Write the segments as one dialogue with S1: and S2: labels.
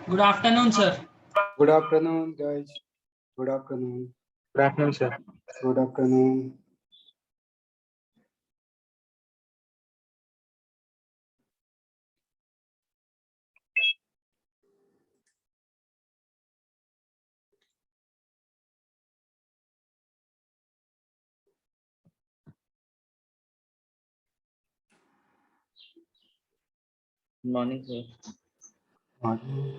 S1: Good afternoon, sir.
S2: Good afternoon, guys. Good afternoon.
S3: Good afternoon, sir.
S2: Good afternoon.
S1: Good morning, sir.
S2: Morning.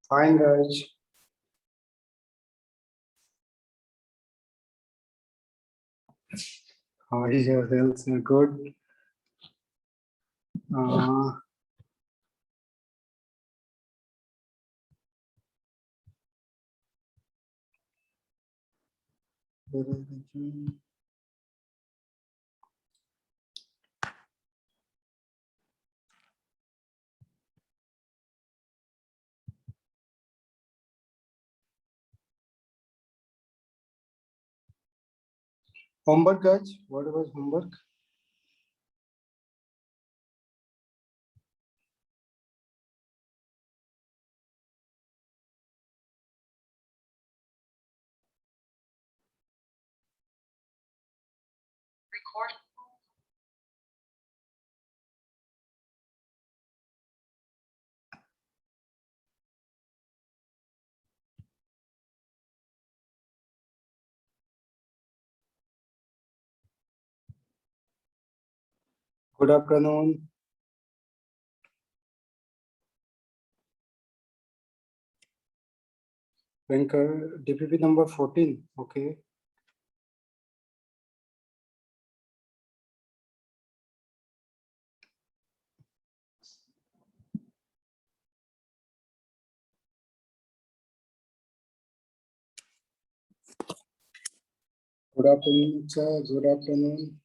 S2: Fine, guys. How is your health, sir? Good. Homework, guys. What was homework? Good afternoon. Banker, DPP number 14. Okay. Good afternoon, sir. Good afternoon.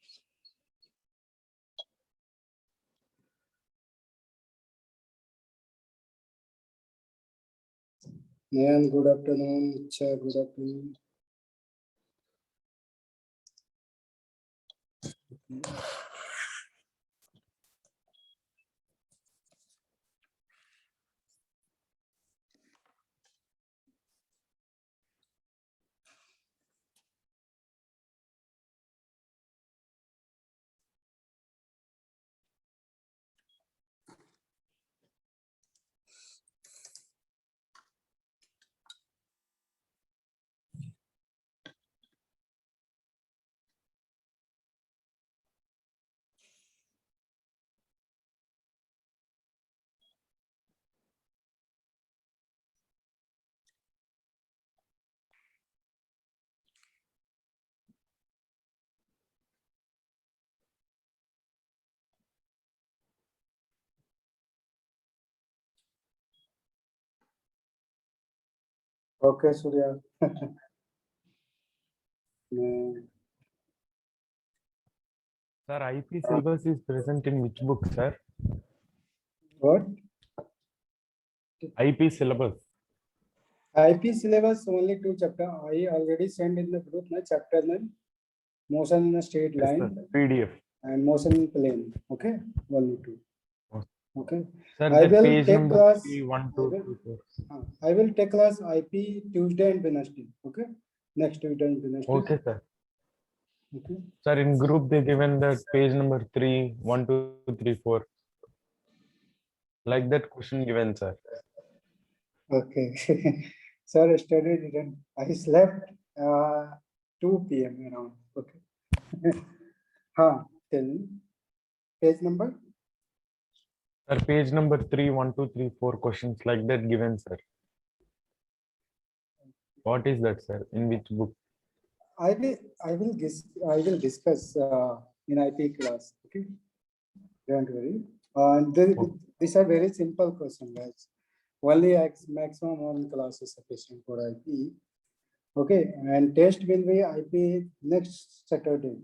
S2: Nayan, good afternoon. Sir, good afternoon. Okay, Surya.
S3: Sir, IP syllabus is present in which book, sir?
S2: What?
S3: IP syllabus.
S2: IP syllabus only 2 chapter. I already sent in the group na chapter name, motion in a straight
S3: Yes, sir.
S2: line
S3: PDF.
S2: and motion in plane. Okay, only 2. Okay.
S3: Sir,
S2: I
S3: the
S2: will
S3: page
S2: take
S3: number
S2: class.
S3: 3, 1, 2, 3, 4.
S2: I will take class IP Tuesday and Wednesday. Okay, next Tuesday and Wednesday.
S3: Okay, sir.
S2: Okay.
S3: Sir, in group they given the page number 3, 1, 2, 3, 4. Like that question given, sir.
S2: Okay. Sir, yesterday didn't. I slept 2 p.m. around. Okay. Tell me. Page number?
S3: Sir, page number 3, 1, 2, 3, 4 questions like that given, sir. What is that, sir? In which book?
S2: I will discuss in IP class. Okay. Don't worry. These are very simple questions, guys. Only maximum one class is sufficient for IP. Okay, and test will be IP next Saturday,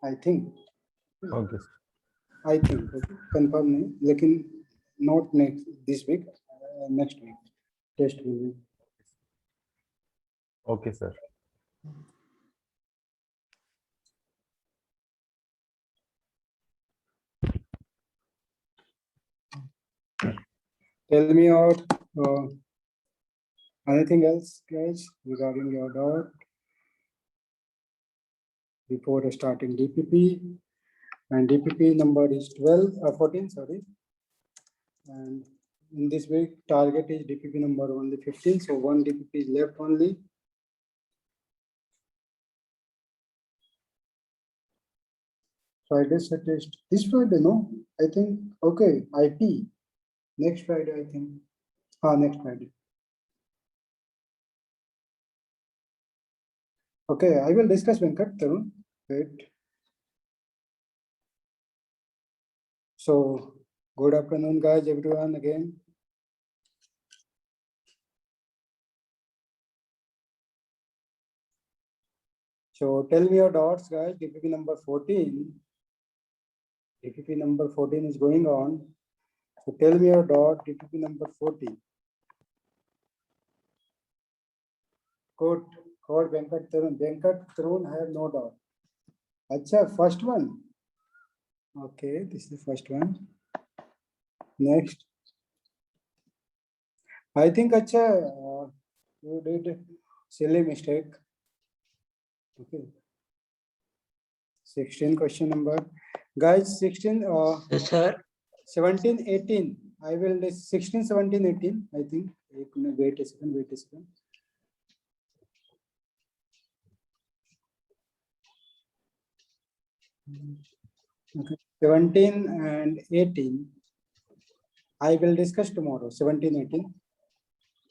S2: I think.
S3: Okay.
S2: I think, okay, confirm नहीं, लेकिन not next this week, next week test will be.
S3: Okay, sir.
S2: Tell me out anything else, guys, regarding your doubt before starting DPP. And DPP number is 14, sorry. And in this week, target is DPP number only 15. So one DPP is left only. Friday, Saturday, this Friday, no? I think, okay, IP. Next Friday, I think. Next Friday. Okay, I will discuss Venkat, Tarun. Wait. So, good afternoon, guys, everyone again. So, tell me your dots, guys. DPP number 14. DPP number 14 is going on. So, tell me your dot, DPP number 14. Good. God, Venkat, Tarun. Venkat, Tarun, I have no doubt. Acha, first one. Okay, this is the first one. Next. I think, Acha, you did silly mistake. Okay. 16 question number. Guys, 16,
S1: Yes, sir.
S2: 17, 18. I will 16, 17, 18. I think. Wait a second, wait a second. Okay. 17 and 18. I will discuss tomorrow. 17, 18.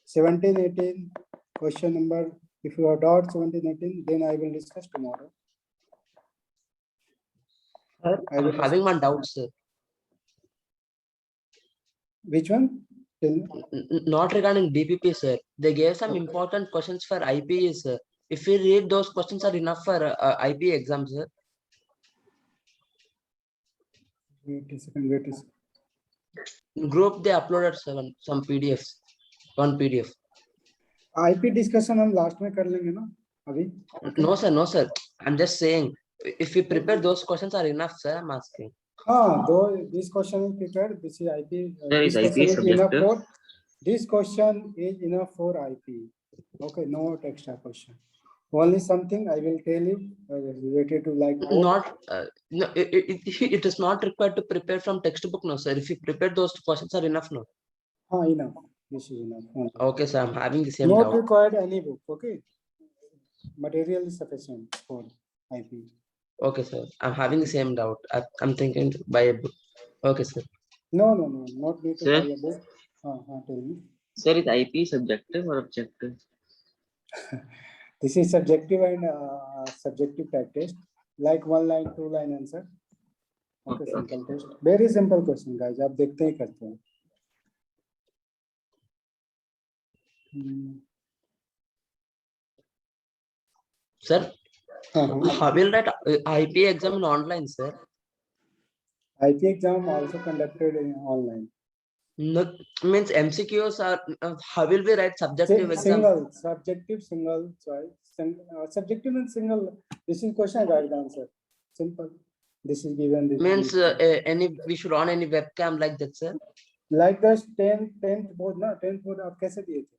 S2: 17, 18. Question number. If you have doubt 17, 18, then I will discuss tomorrow.
S1: Sir,
S2: I will
S1: I'm having one doubt, sir.
S2: Which one? Tell me.
S1: Not regarding DPP, sir. They gave some
S2: Okay.
S1: important questions for IP, sir. If we read those questions are enough for IP exam, sir.
S2: Wait a second, wait a second.
S1: In group they uploaded some PDFs, one PDF.
S2: IP discussion हम last में कर लेंगे ना अभी.
S1: No, sir, no, sir. I'm just saying, if we prepare those questions are enough, sir. I'm asking.
S2: Though this question is prepared, this is IP.
S4: There is
S2: This
S4: IP
S2: question is enough
S4: subjective.
S2: for. This question is enough for IP. Okay, no extra question. Only something I will tell you related to like.
S1: Not, no, it is not required to prepare from textbook, no, sir. If you prepare those questions are enough, no.
S2: Enough. This is enough. Only.
S1: Okay, sir. I'm having the same
S2: Not
S1: doubt.
S2: required any book. Okay. Material is sufficient for IP.
S1: Okay, sir. I'm having the same doubt. I'm thinking to buy a book. Okay, sir.
S2: No, not need to
S4: Sir?
S2: buy a book. Tell me.
S4: Sir, is IP subjective or objective?
S2: This is subjective and subjective type test, like 1 line, 2 line answer. Okay,
S4: Okay,
S2: simple test. Very simple question, guys. आप देखते ही करते हैं.
S1: Sir, how will write IP exam in online, sir?
S2: IP exam also conducted in online.
S1: No, means MCQs are how will we write subjective exam?
S2: Single, subjective, single choice. Subjective and single. This is question guide answer. Simple. This is given. This
S1: Means we should on any webcam like that, sir.
S2: like the 10th board ना 10th board आप कैसे दिए थे?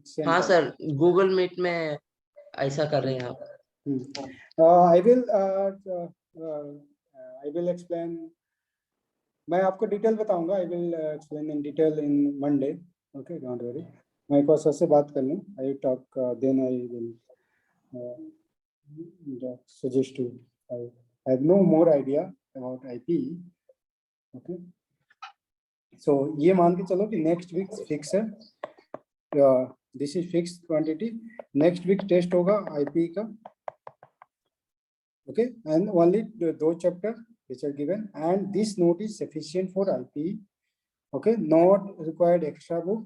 S2: Same
S1: हाँ
S2: type.
S1: Sir, Google Meet में ऐसा कर रहे हैं आप.
S2: I will explain. मैं आपको डिटेल बताऊंगा. I will explain in detail in Monday. Okay, don't worry. मैं एक बार सर से बात कर लूँ. I talk then I will suggest to. I have no more idea about IP. Okay. So ये मान के चलो कि next week fix है. This is fixed quantity. Next week test होगा IP का. Okay, and only those chapter which are given, and this note is sufficient for IP. Okay, not required extra book.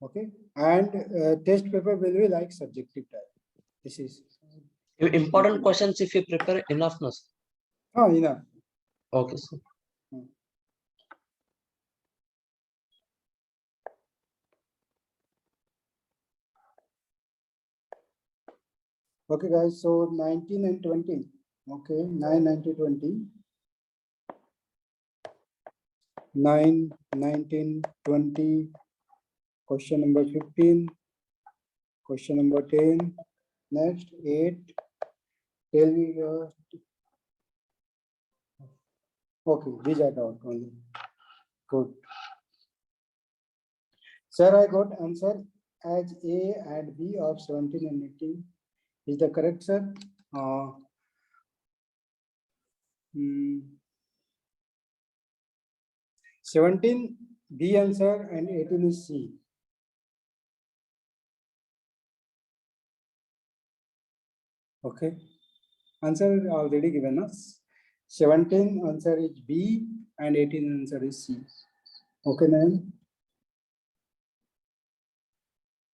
S2: Okay, and test paper will be like subjective type. This is
S1: Important questions if you prepare enough, no, sir.
S2: enough.
S1: Okay, sir.
S2: Okay, guys, so 19 and 20. Okay, 9, 90, 20. 9, 19, 20. Question number 15. Question number 10. Next, 8. Tell me your. Okay, these are out only. Good. Sir, I got answer as A and B of 17 and 18. Is the correct, sir? 17 B answer and 18 is C. Okay. Answer is already given us. 17 answer is B and 18 answer is C. Okay, then.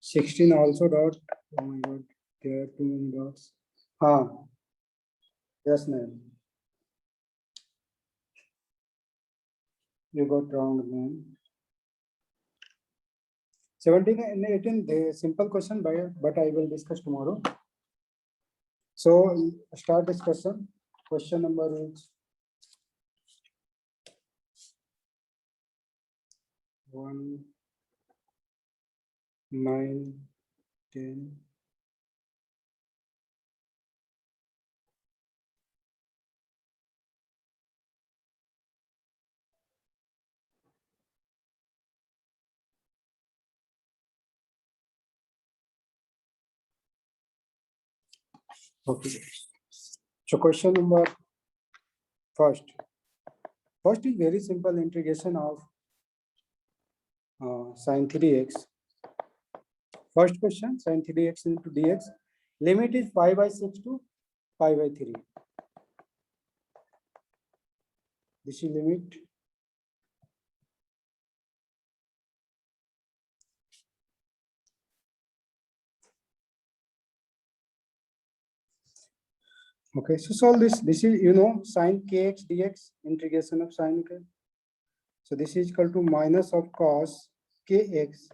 S2: 16 also dot. Oh my god, there are too many dots. Yes, ma'am. You got wrong, man. 17 and 18, the simple question, but I will discuss tomorrow. So start discussion. Question number is 1, 9, 10. Okay. So question number first. First is very simple integration of sin 3x. First question, sin 3x into dx. Limit is 5/6 to 5/3. This is limit. Okay, so solve this. This is, sin kx dx, integration of sin k. So this is equal to minus of cos kx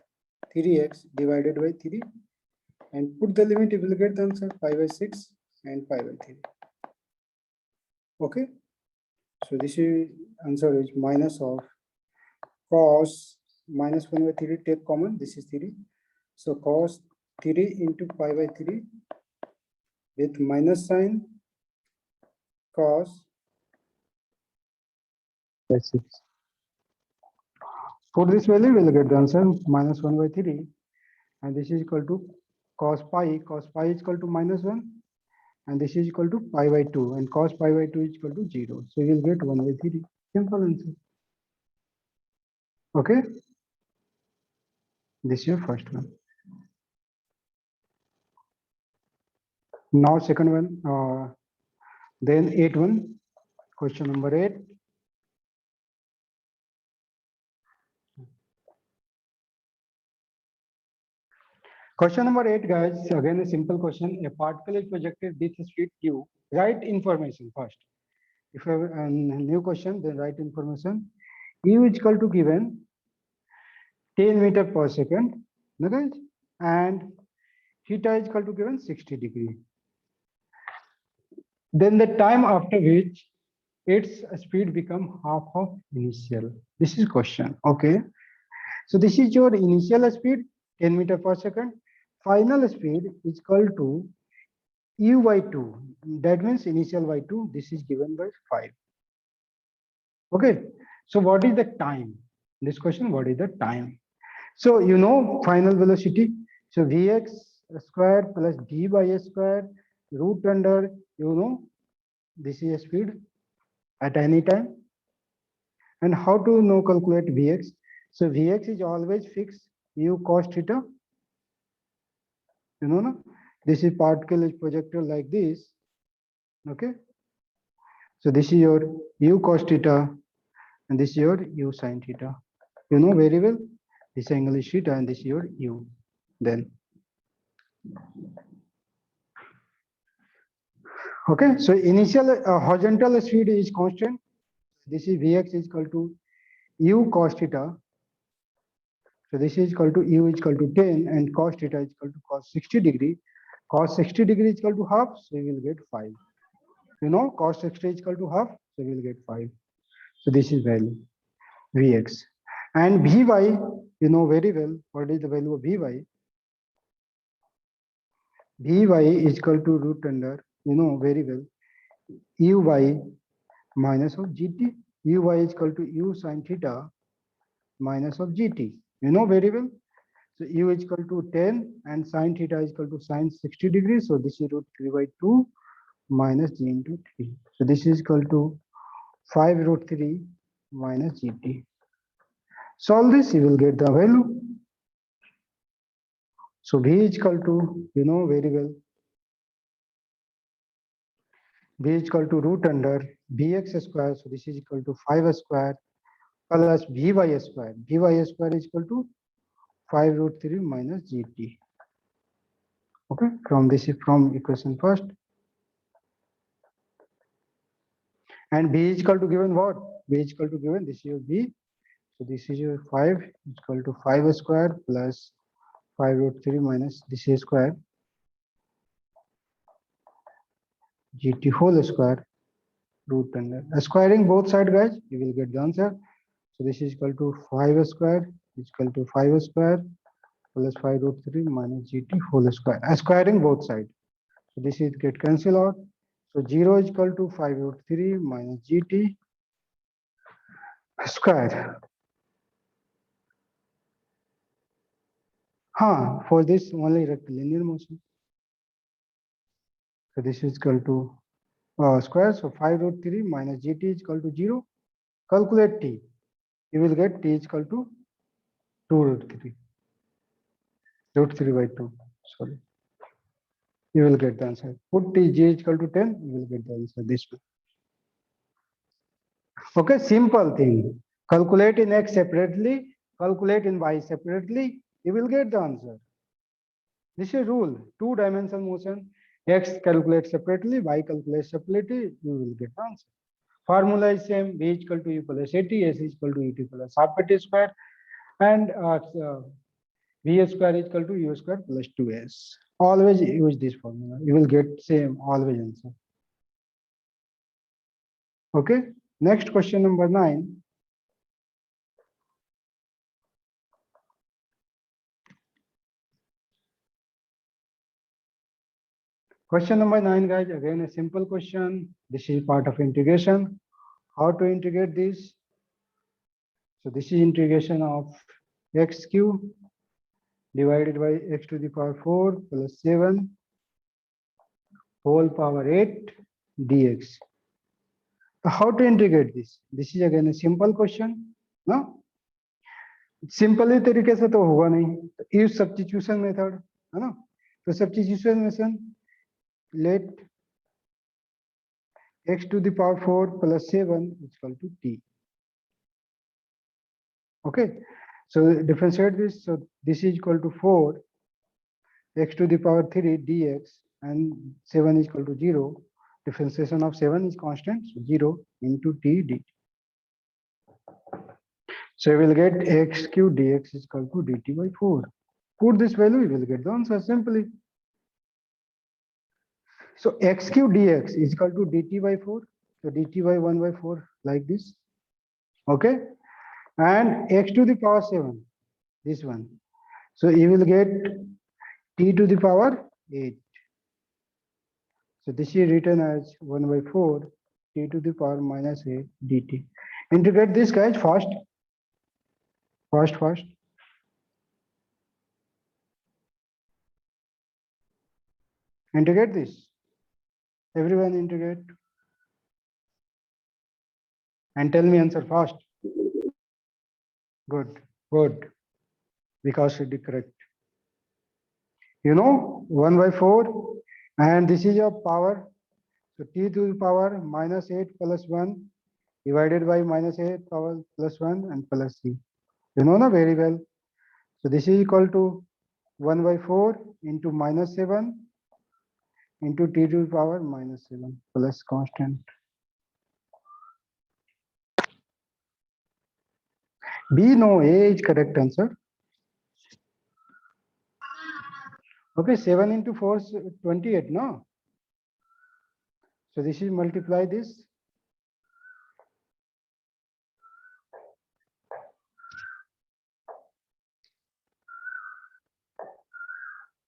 S2: 3x divided by 3. And put the limit, you will get the answer 5/6 and 5/3. Okay. So this is answer is minus of cos minus 1/3, take common, this is 3. So cos 3 into 5/3 with minus sign cos 6. For this value, we will get the answer minus 1/3, and this is equal to cos pi. Cos pi is equal to -1, and this is equal to pi/2, and cos pi/2 is equal to 0. So you will get 1/3. Simple answer. Okay. This is your first one. Now second one. Then 8-1. Question number 8. Question number 8, guys. Again, a simple question. A particle is projected this speed q. Write information first. If you have a new question, then write information. U is equal to given 10 meter per second. No, guys? And theta is equal to given 60 degree. Then the time after which its speed become half of initial. This is question. Okay. So this is your initial speed, 10 meter per second. Final speed is equal to u/2. That means initial y2. This is given by 5. Okay. So what is the time? This question, what is the time? So final velocity. So vx square plus d by a square root under, this is a speed at any time. And how to calculate vx? So vx is always fixed u cos theta. This is particle is projected like this. Okay. So this is your u cos theta, and this is your u sin theta. Very well. This angle is theta and this is your u. Then, okay. So initial horizontal speed is constant. This is Vx is equal to u cos theta. So this is equal to u is equal to 10 and cos theta is equal to cos 60 degree. Cos 60 degree is equal to half, so you will get 5. You know, cos 60 is equal to half, so we will get 5. So this is value Vx. And Vy, you know very well what is the value of Vy. Vy is equal to root under, you know very well, uy minus of gt. Uy is equal to u sin theta minus of gt. You know very well. So u is equal to 10 and sin theta is equal to sin 60 degrees. So this is root 3 by 2 minus g into 3. So this is equal to 5 root 3 minus gt. Solve this, you will get the value. So v is equal to, you know very well, v is equal to root under bx square. So this is equal to 5 square plus vy square. Vy square is equal to 5 root 3 minus gt. Okay, from this is from equation first. And b is equal to given what? B is equal to given, this is your b. So this is your 5 is equal to 5 square plus 5 root 3 minus this is square gt whole square root under. Squaring both sides, guys, you will get the answer. So this is equal to 5 square is equal to 5 square plus 5 root 3 minus gt whole square. Squaring both sides. So this is get cancel out. So 0 is equal to 5 root 3 minus gt square. For this only rectilinear motion. So this is equal to square. So 5 root 3 minus gt is equal to 0. Calculate t. You will get t is equal to 2 root 3. Root 3 by 2. Sorry. You will get the answer. Put t j is equal to 10. You will get the answer this way. Okay, simple thing. Calculate in x separately, calculate in y separately. You will get the answer. This is a rule. Two-dimensional motion. X calculate separately, y calculate separately. You will get the answer. Formula is same. B is equal to u plus at, s is equal to et plus half at square, and v square is equal to u square plus 2s. Always use this formula. You will get same always answer. Okay. Next question number 9. Question number 9, guys. Again, a simple question. This is part of integration. How to integrate this? So this is integration of x cube divided by x to the power 4 plus 7 whole power 8 dx. So how to integrate this? This is again a simple question. No? Simply तरीके से तो होगा नहीं. Use substitution method है ना. तो substitution method let x to the power 4 plus 7 is equal to t. Okay, so differentiate this. So this is equal to 4 x to the power 3 dx and 7 is equal to 0. Differentiation of 7 is constant, so 0 into t dt. So you will get x cube dx is equal to dt by 4. Put this value, you will get the answer simply. So x cube dx is equal to dt by 4. So dt by 1 by 4 like this. Okay. And x to the power 7, this one. So you will get t to the power 8. So this is written as 1 by 4 t to the power minus 8 dt. Integrate this, guys, fast. Fast. Integrate this. Everyone integrate. And tell me answer fast. Good. Because it is correct. You know, 1 by 4 and this is your power. So t to the power minus 8 plus 1 divided by minus 8 power plus 1 and plus c. You know na very well. So this is equal to 1 by 4 into minus 7 into t to the power minus 7 plus constant. B, no, A is correct answer. Okay, 7 into 4 is 28, no? So this is multiply this.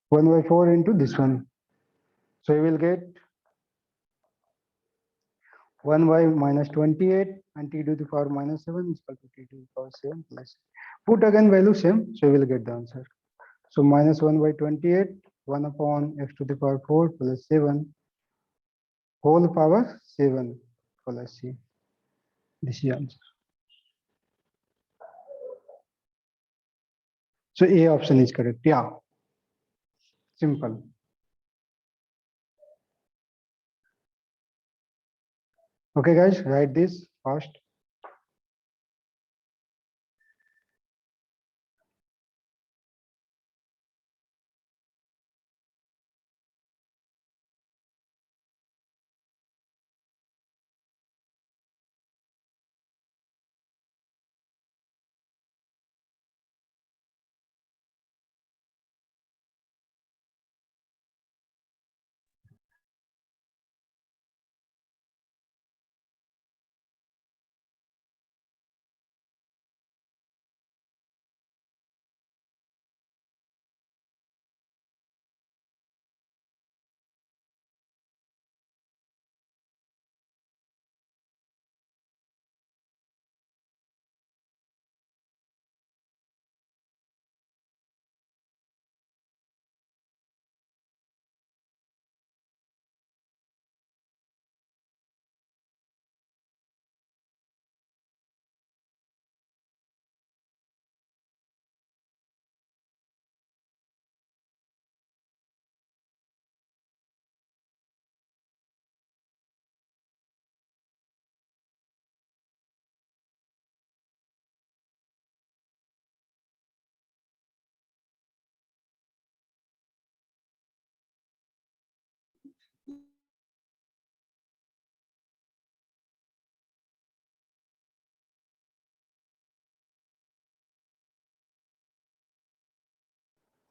S2: One by 4 into this one. So you will get 1 by minus 28 and t to the power minus 7 is equal to t to the power 7 plus. Put again value same, so you will get the answer. So minus 1 by 28, 1 upon x to the power 4 plus 7 whole power 7 plus c. This is the answer. So A option is correct. Yeah. Simple. Okay, guys, write this fast.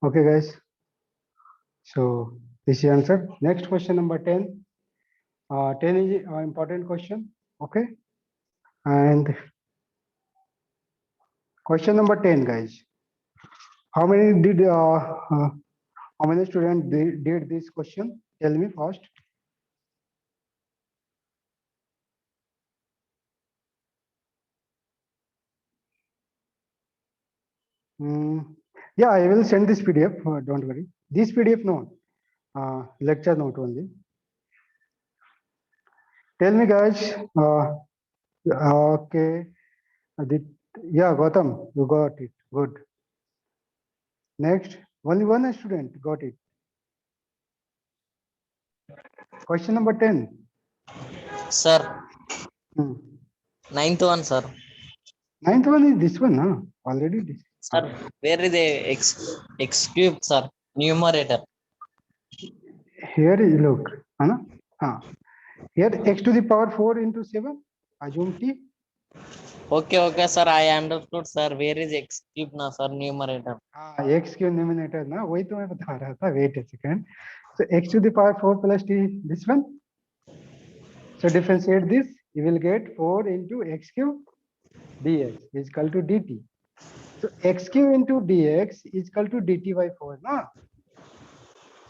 S2: Okay, guys. So this is answer. Next question number 10. 10 is an important question. Okay. And question number 10, guys. How many did how many students did this question? Tell me first. Yeah, I will send this PDF. Don't worry. This PDF no. Lecture note only. Tell me, guys. Okay. Yeah, Gautam, you got it. Good. Next, only one student got it. Question number 10.
S5: Sir,
S2: Hmm.
S5: ninth one, sir.
S2: Ninth one is this one, huh? Already this.
S5: Sir, where is the x cube, sir? Numerator.
S2: Here is look, huh? Here x to the power 4 into 7. Assume t.
S5: Okay, sir. I understood, sir. Where is x cube now, sir? Numerator.
S2: X क्यों numerator ना वही तो मैं बता रहा था. Wait a second. So x to the power 4 plus t. This one. So differentiate this. You will get 4 into x cube dx is equal to dt. So x cube into dx is equal to dt by 4. No?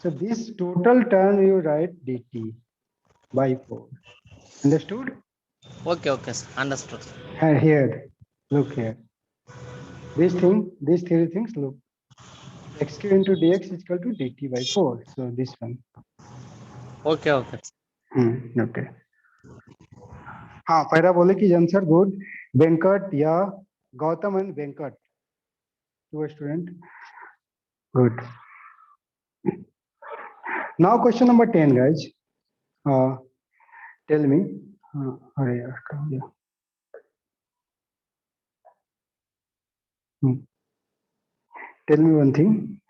S2: So this total term you write dt by 4. Understood?
S5: Okay, sir. Understood.
S2: And here, look here. This thing, these three things, look. X cube into dx is equal to dt by 4. So this one.
S5: Okay.
S2: Okay. हाँ parabolic is answer good. Venkat, yeah, Gautam and Venkat. Two student. Good. Now question number 10, guys. Tell me. Yeah. tell me one thing.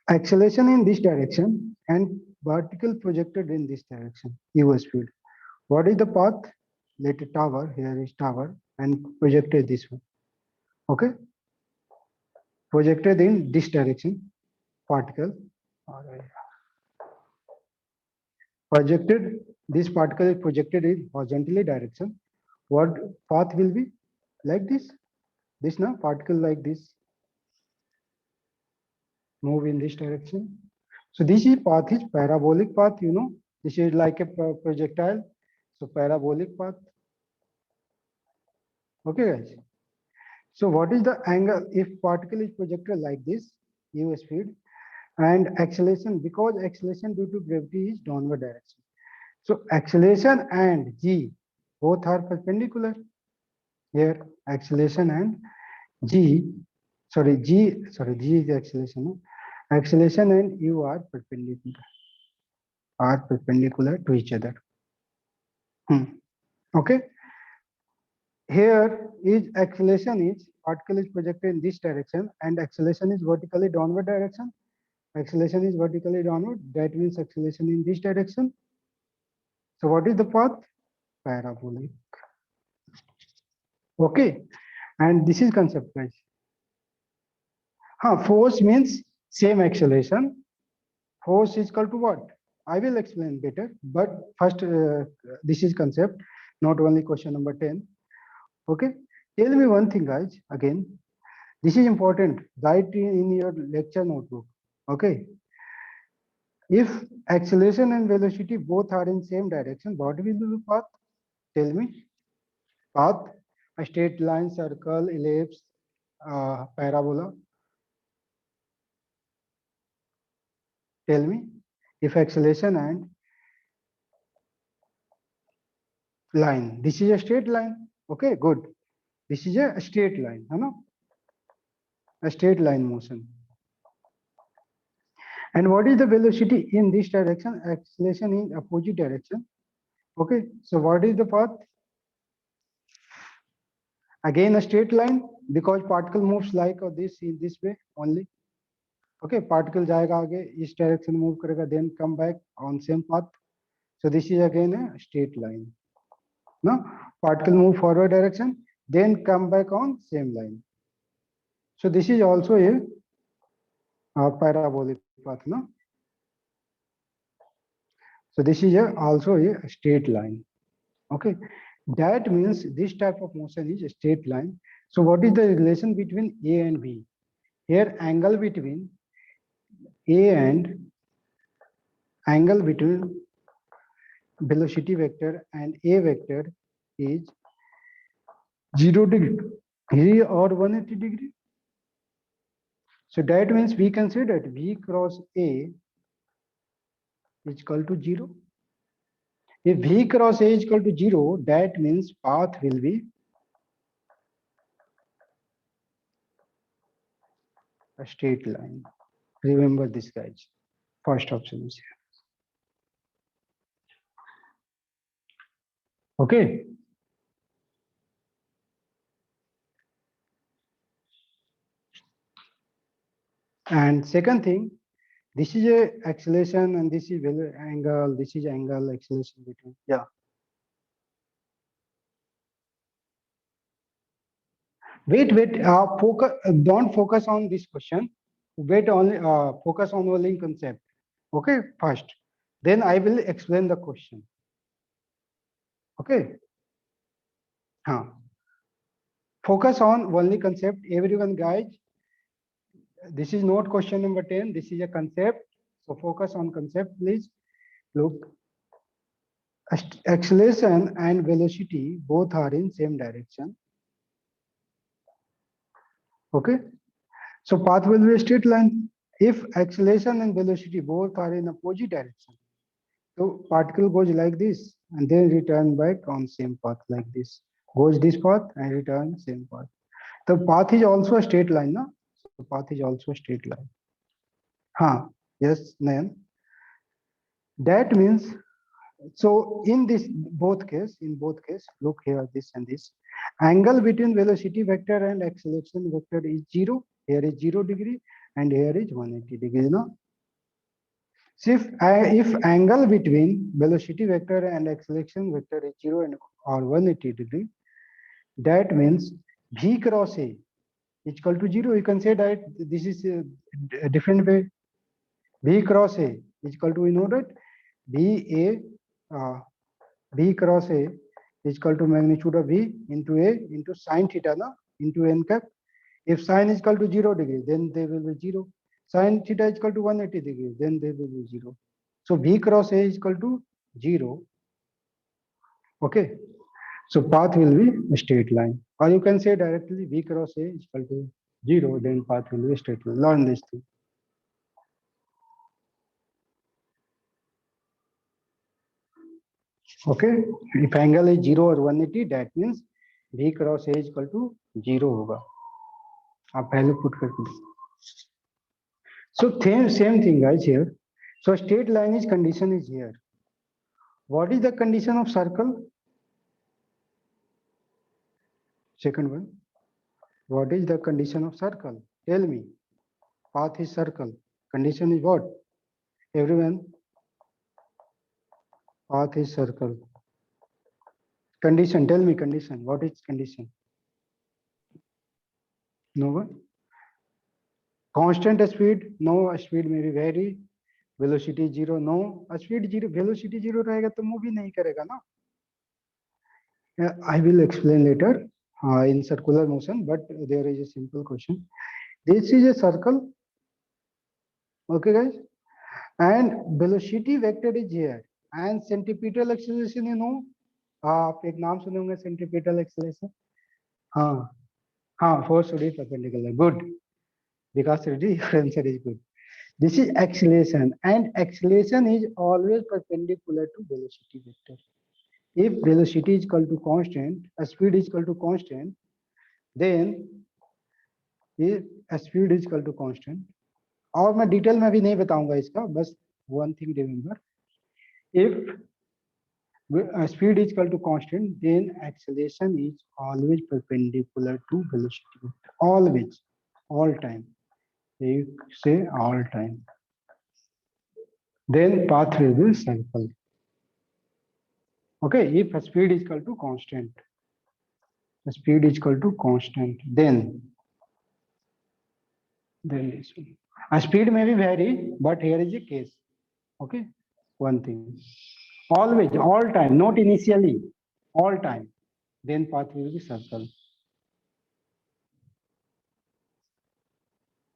S2: Acceleration in this direction and particle projected in this direction, u speed. What is the path? Let a tower, here is tower, and projected this one. Okay? Projected in this direction, particle. Projected, this particle is projected in horizontally direction. What path will be? Like this? This now, particle like this. Move in this direction. So this is path is parabolic path, you know. This is like a projectile. So parabolic path. Okay, guys. So what is the angle if particle is projected like this, u speed, and acceleration, because acceleration due to gravity is downward direction. So acceleration and g both are perpendicular. Here acceleration and g, g is the acceleration. No? Acceleration and u are perpendicular to each other. Okay. Here is acceleration is particle is projected in this direction and acceleration is vertically downward direction. Acceleration is vertically downward. That means acceleration in this direction. So what is the path? Parabolic. Okay. And this is concept, guys. Force means same acceleration. Force is equal to what? I will explain better. But first, this is concept, not only question number 10. Okay. Tell me one thing, guys. Again, this is important. Write in your lecture notebook. Okay. If acceleration and velocity both are in same direction, what will be the path? Tell me. Path, a straight line, circle, ellipse, parabola. Tell me. If acceleration and line, this is a straight line. Okay, good. This is a straight line, a straight line motion. And what is the velocity in this direction? Acceleration in opposite direction. Okay, so what is the path? Again a straight line, because particle moves like this in this way only. Okay, particle jayega aage, is direction move karega, then come back on same path. So this is again a straight line. No, particle move forward direction, then come back on same line. So this is also a parabolic path, no? So this is also a straight line. Okay, that means this type of motion is a straight line. So what is the relation between A and B? Here angle between A and angle between velocity vector and A vector is 0 degree or 180 degree. So that means we can say that V cross A is equal to 0. If V cross A is equal to 0, that means path will be a straight line. Remember this, guys. First option is here. Okay. And second thing, this is a acceleration and this is angle. This is angle acceleration between. Yeah. Wait. Focus. Don't focus on this question. Wait only. Focus on only concept. Okay. First, then I will explain the question. Okay. Focus on only concept. Everyone, guys. This is not question number 10. This is a concept. So focus on concept, please. Look, acceleration and velocity both are in same direction. Okay. So path will be a straight line. If acceleration and velocity both are in opposite direction, so particle goes like this and then return back on same path like this. Goes this path and return same path. The path is also a straight line, no? So path is also a straight line. Yes, Nayan. That means, so in both case, look here, this and this. Angle between velocity vector and acceleration vector is 0. Here is 0 degree and here is 180 degrees. No. So if angle between velocity vector and acceleration vector is 0 and or 180 degree, that means V cross A is equal to 0. You can say that this is a different way. V cross A is equal to, we know that V cross A is equal to magnitude of V into A into sine theta, na, into n cap. If sine is equal to 0 degree, then they will be 0. Sine theta is equal to 180 degrees, then they will be 0. So V cross A is equal to 0. Okay. So path will be a straight line. Or you can say directly V cross A is equal to 0, then path will be a straight line. Learn this thing. Okay. If angle is 0 or 180, that means V cross A is equal to 0 होगा. आप पहले put करके देखो. So same thing guys here. So straight line is condition is here. What is the condition of circle? Second one. What is the condition of circle? Tell me. Path is circle. Condition is what? Everyone. Path is circle. Condition. Tell me condition. What is condition? No one. Constant speed. No, speed may be vary. Velocity 0. No, speed 0. Velocity 0 रहेगा तो move ही नहीं करेगा ना. I will explain later in circular motion, but there is a simple question. This is a circle. Okay, guys. And velocity vector is here. And centripetal acceleration, you know. आप एक नाम सुने होंगे centripetal acceleration. हाँ, force to the perpendicular. Good. Because your answer is good. This is acceleration, and acceleration is always perpendicular to velocity vector. If velocity is equal to constant, speed is equal to constant, then if speed is equal to constant, और मैं detail में भी नहीं बताऊंगा इसका, बस one thing remember, if speed is equal to constant, then acceleration is always perpendicular to velocity vector. Always, all time. You say all time. Then path will be circle. Okay, if speed is equal to constant, speed is equal to constant, then this one. Speed may be vary, but here is a case. Okay, one thing. Always, all time, not initially, all time. Then path will be circle.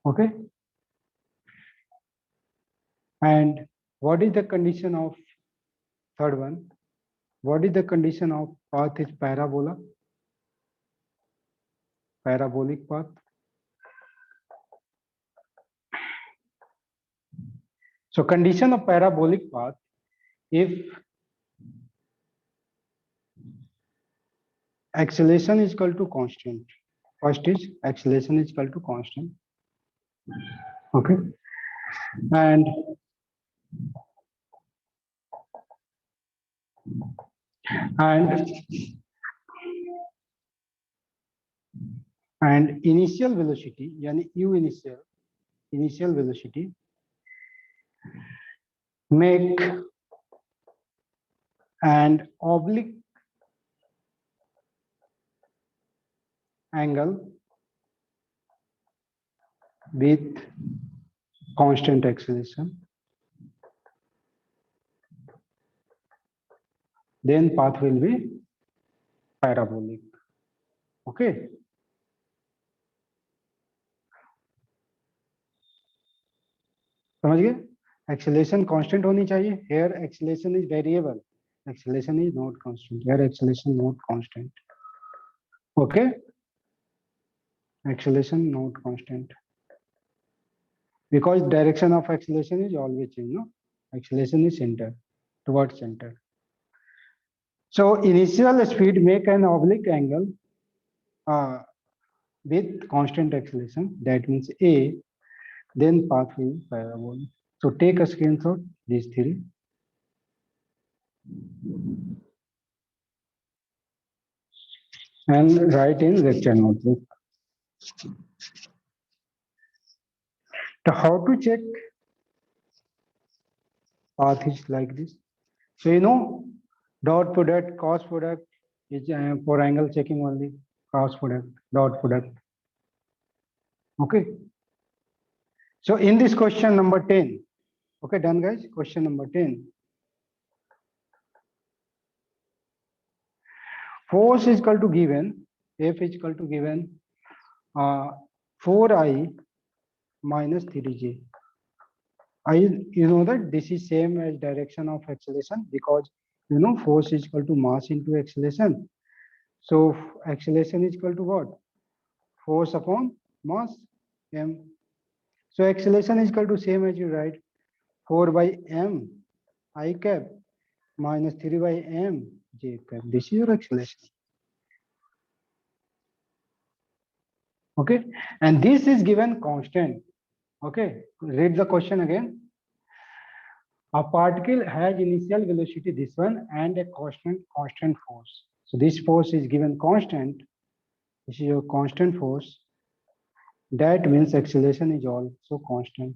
S2: Okay. And what is the condition of third one? What is the condition of path is parabola? Parabolic path. So condition of parabolic path, if acceleration is equal to constant. First is acceleration is equal to constant. Okay. And initial velocity, yani u initial velocity make an oblique angle with constant acceleration. Then path will be parabolic. Okay. समझ गए? Acceleration constant होनी चाहिए. Here acceleration is variable. Acceleration is not constant. Here acceleration not constant. Okay. Acceleration not constant. Because direction of acceleration is always change. No, acceleration is center towards center. So initial speed make an oblique angle with constant acceleration. That means A. Then path will be parabolic. So take a screenshot these three. And write in lecture notebook. So how to check path is like this. So you know dot product, cross product is for angle checking only. Cross product, dot product. Okay. So in this question number 10, okay, done guys. Question number 10. Force is equal to given, F is equal to given 4I minus 3J. You know that this is same as direction of acceleration because you know force is equal to mass into acceleration. So acceleration is equal to what? Force upon mass m. So acceleration is equal to same as you write 4 by m I cap minus 3 by m j cap. This is your acceleration. Okay, and this is given constant. Okay, read the question again. A particle has initial velocity, this one, and a constant force. So this force is given constant. This is your constant force. That means acceleration is also constant.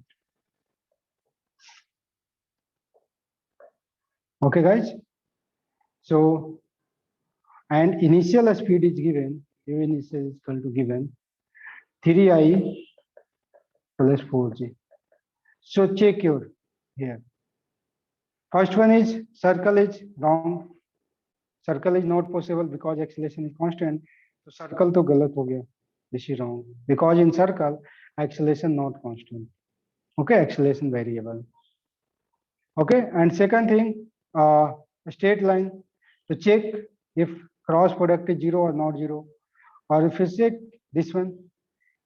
S2: Okay, guys. So, and initial speed is given. U initial is equal to given 3I plus 4J. So check your here. First one is circle is wrong. Circle is not possible because acceleration is constant. So circle to galat ho gaya. This is wrong because in circle acceleration not constant. Okay, acceleration variable. Okay, and second thing, straight line to check if cross product is 0 or not 0, or if you check this one,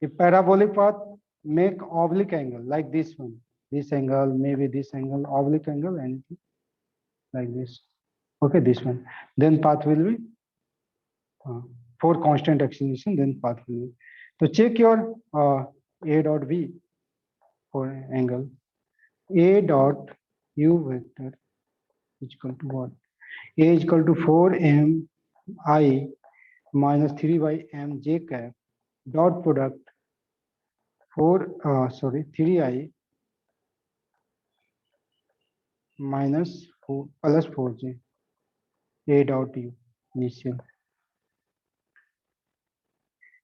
S2: if parabolic path make oblique angle like this one, this angle, maybe this angle, oblique angle, anything like this. Okay, this one, then path will be for constant acceleration, then path will be. So check your A dot B for angle. A dot U vector is equal to what? A is equal to 4m I minus 3 by m j cap dot product 3I minus 4 plus 4j A dot U initial.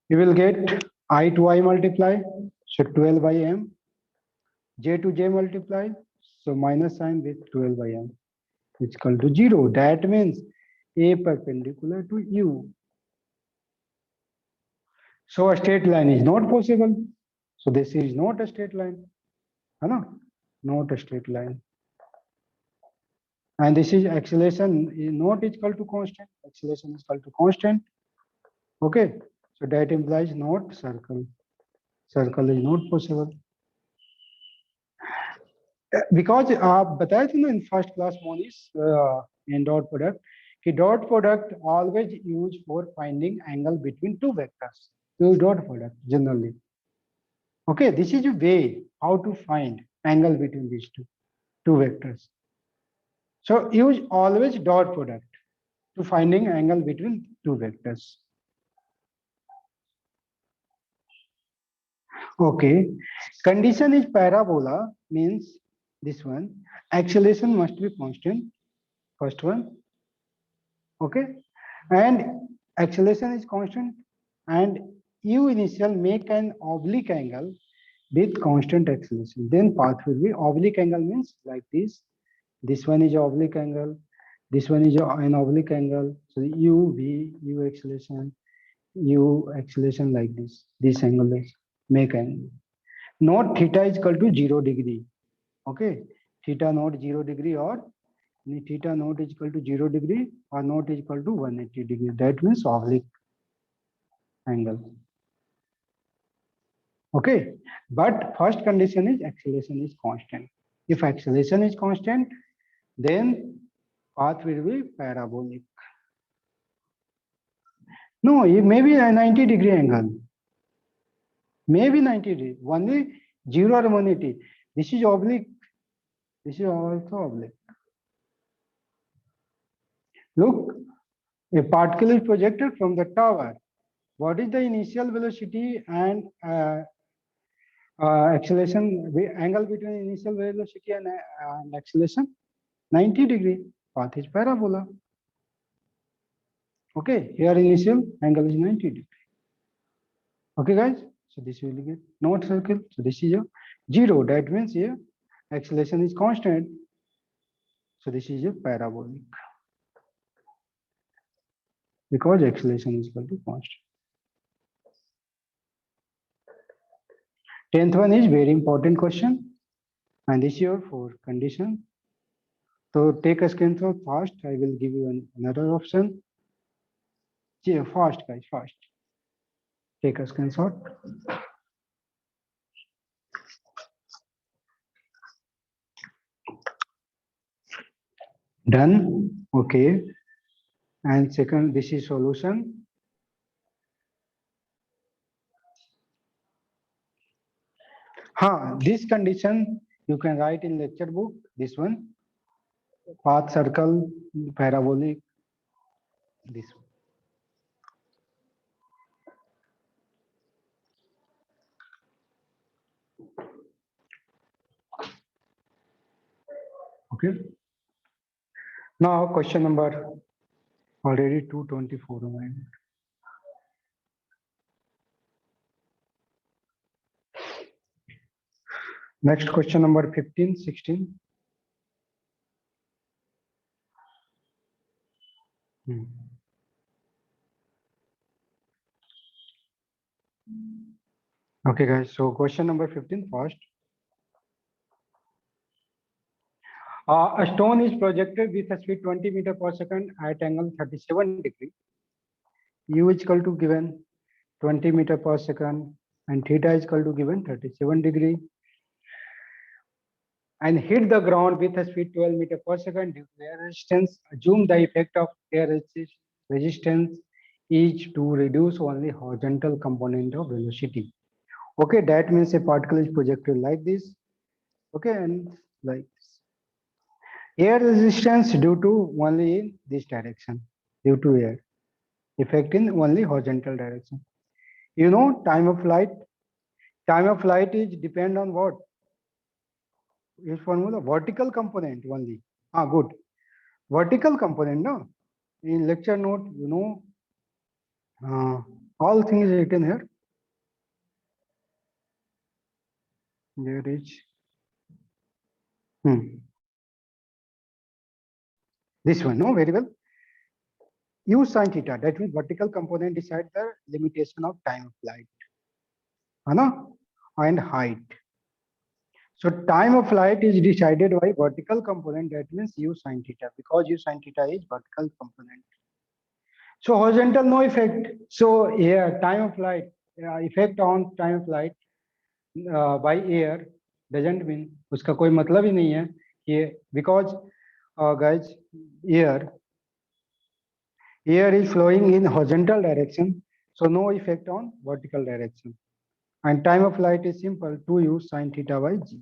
S2: You will get I to I multiply, so 12 by m, j to j multiply, so minus sign with 12 by m. It's equal to 0. That means A perpendicular to U. So a straight line is not possible. So this is not a straight line. Not a straight line. And this is acceleration is not equal to constant. Acceleration is equal to constant. Okay. So that implies not circle. Circle is not possible. Because आप बताए थे ना in first class Monish in dot product कि dot product always used for finding angle between two vectors. So dot product generally. Okay, this is a way how to find angle between these two vectors. So use always dot product to finding angle between two vectors. Okay, condition is parabola means this one. Acceleration must be constant. First one. Okay, and acceleration is constant, and U initial make an oblique angle with constant acceleration. Then path will be oblique angle means like this. This one is oblique angle. This one is an oblique angle. So U, V, U acceleration like this. This angle is make angle. Not theta is equal to 0 degree. Okay, theta not 0 degree or theta not is equal to 0 degree or not is equal to 180 degree. That means oblique angle. Okay, but first condition is acceleration is constant. If acceleration is constant, then path will be parabolic. No, it may be a 90 degree angle. Maybe 90 degree. Only 0 or 180. This is oblique. This is also oblique. Look, a particle is projected from the tower. What is the initial velocity and Acceleration, angle between initial velocity and acceleration, 90 degree. Path is parabola. Okay, here initial angle is 90 degree. Okay, guys. So this will get not circle. So this is a 0. That means here acceleration is constant. So this is a parabolic because acceleration is equal to constant. 10th one is very important question, and this is your 4 condition. So take a screenshot fast. I will give you another option. Yeah, fast, guys, fast. Take a screenshot. Done. Okay. And second, this is solution. This condition you can write in lecture book. This one, path circle, parabolic. This one. Okay. Now question number already 224. Next question number 15, 16. Okay, guys. So question number 15 first. A stone is projected with a speed 20 meter per second at angle 37 degree. U is equal to given 20 meter per second and theta is equal to given 37 degree. And hit the ground with a speed 12 meter per second due to air resistance. Assume the effect of air resistance is to reduce only horizontal component of velocity. Okay, that means a particle is projected like this. Okay, and like this. Air resistance due to only in this direction, due to air. Effect in only horizontal direction. You know, time of flight. Time of flight is depend on what? Use formula vertical component only. Good. Vertical component, no? In lecture note, you know, all things written here. There is. This one, no, very well. U sin theta, that means vertical component decide the limitation of time of flight. And height. So time of flight is decided by vertical component, that means U sin theta, because U sin theta is vertical component. So horizontal, no effect. So here, time of flight, effect on time of flight by air doesn't mean, उसका कोई मतलब ही नहीं है कि because guys, air is flowing in horizontal direction, so no effect on vertical direction. And time of flight is simple, 2u sin theta by g.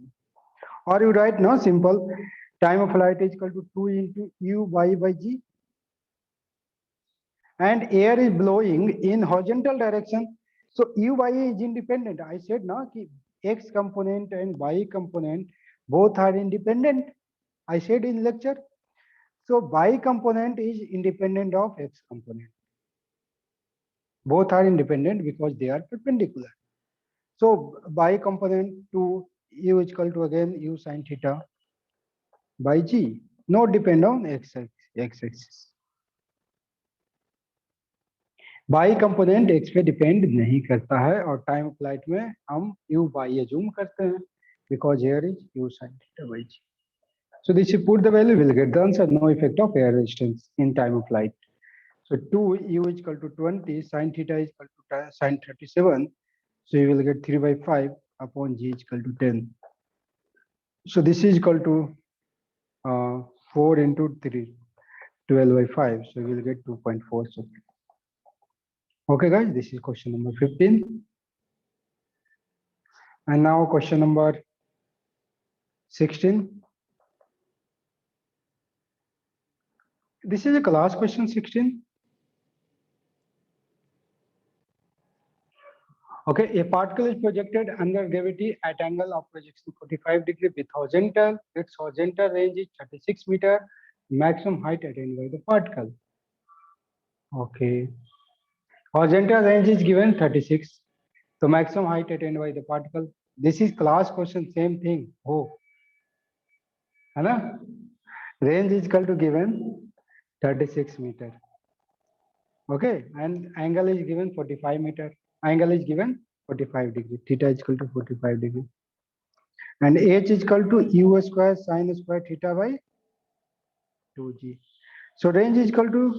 S2: Or you write no simple, time of flight is equal to 2 into u by g. And air is blowing in horizontal direction, so u by is independent. I said no, ki x component and y component both are independent. I said in lecture. So y component is independent of x component. Both are independent because they are perpendicular. So y component to u is equal to again u sin theta by g. No depend on x axis. y component x पे depend नहीं करता है और time of flight में हम u by assume करते हैं because here is u sin theta by g. So this you put the value, will get the answer. No effect of air resistance in time of flight. So 2 u is equal to 20, sin theta is equal to sin 37. So you will get 3 by 5 upon g is equal to 10. So this is equal to 4 into 3, 12 by 5. So you will get 2.4. So okay, guys, this is question number 15. And now question number 16. This is a class question 16. Okay, a particle is projected under gravity at angle of projection 45 degree with horizontal. Its horizontal range is 36 meter. Maximum height attained by the particle. Okay, horizontal range is given 36. The maximum height attained by the particle. This is class question, same thing. Oh, है ना? Range is equal to given 36 meter. Okay, and angle is given 45 meter. Angle is given 45 degree. Theta is equal to 45 degree. And h is equal to u square sine square theta by 2g. So range is equal to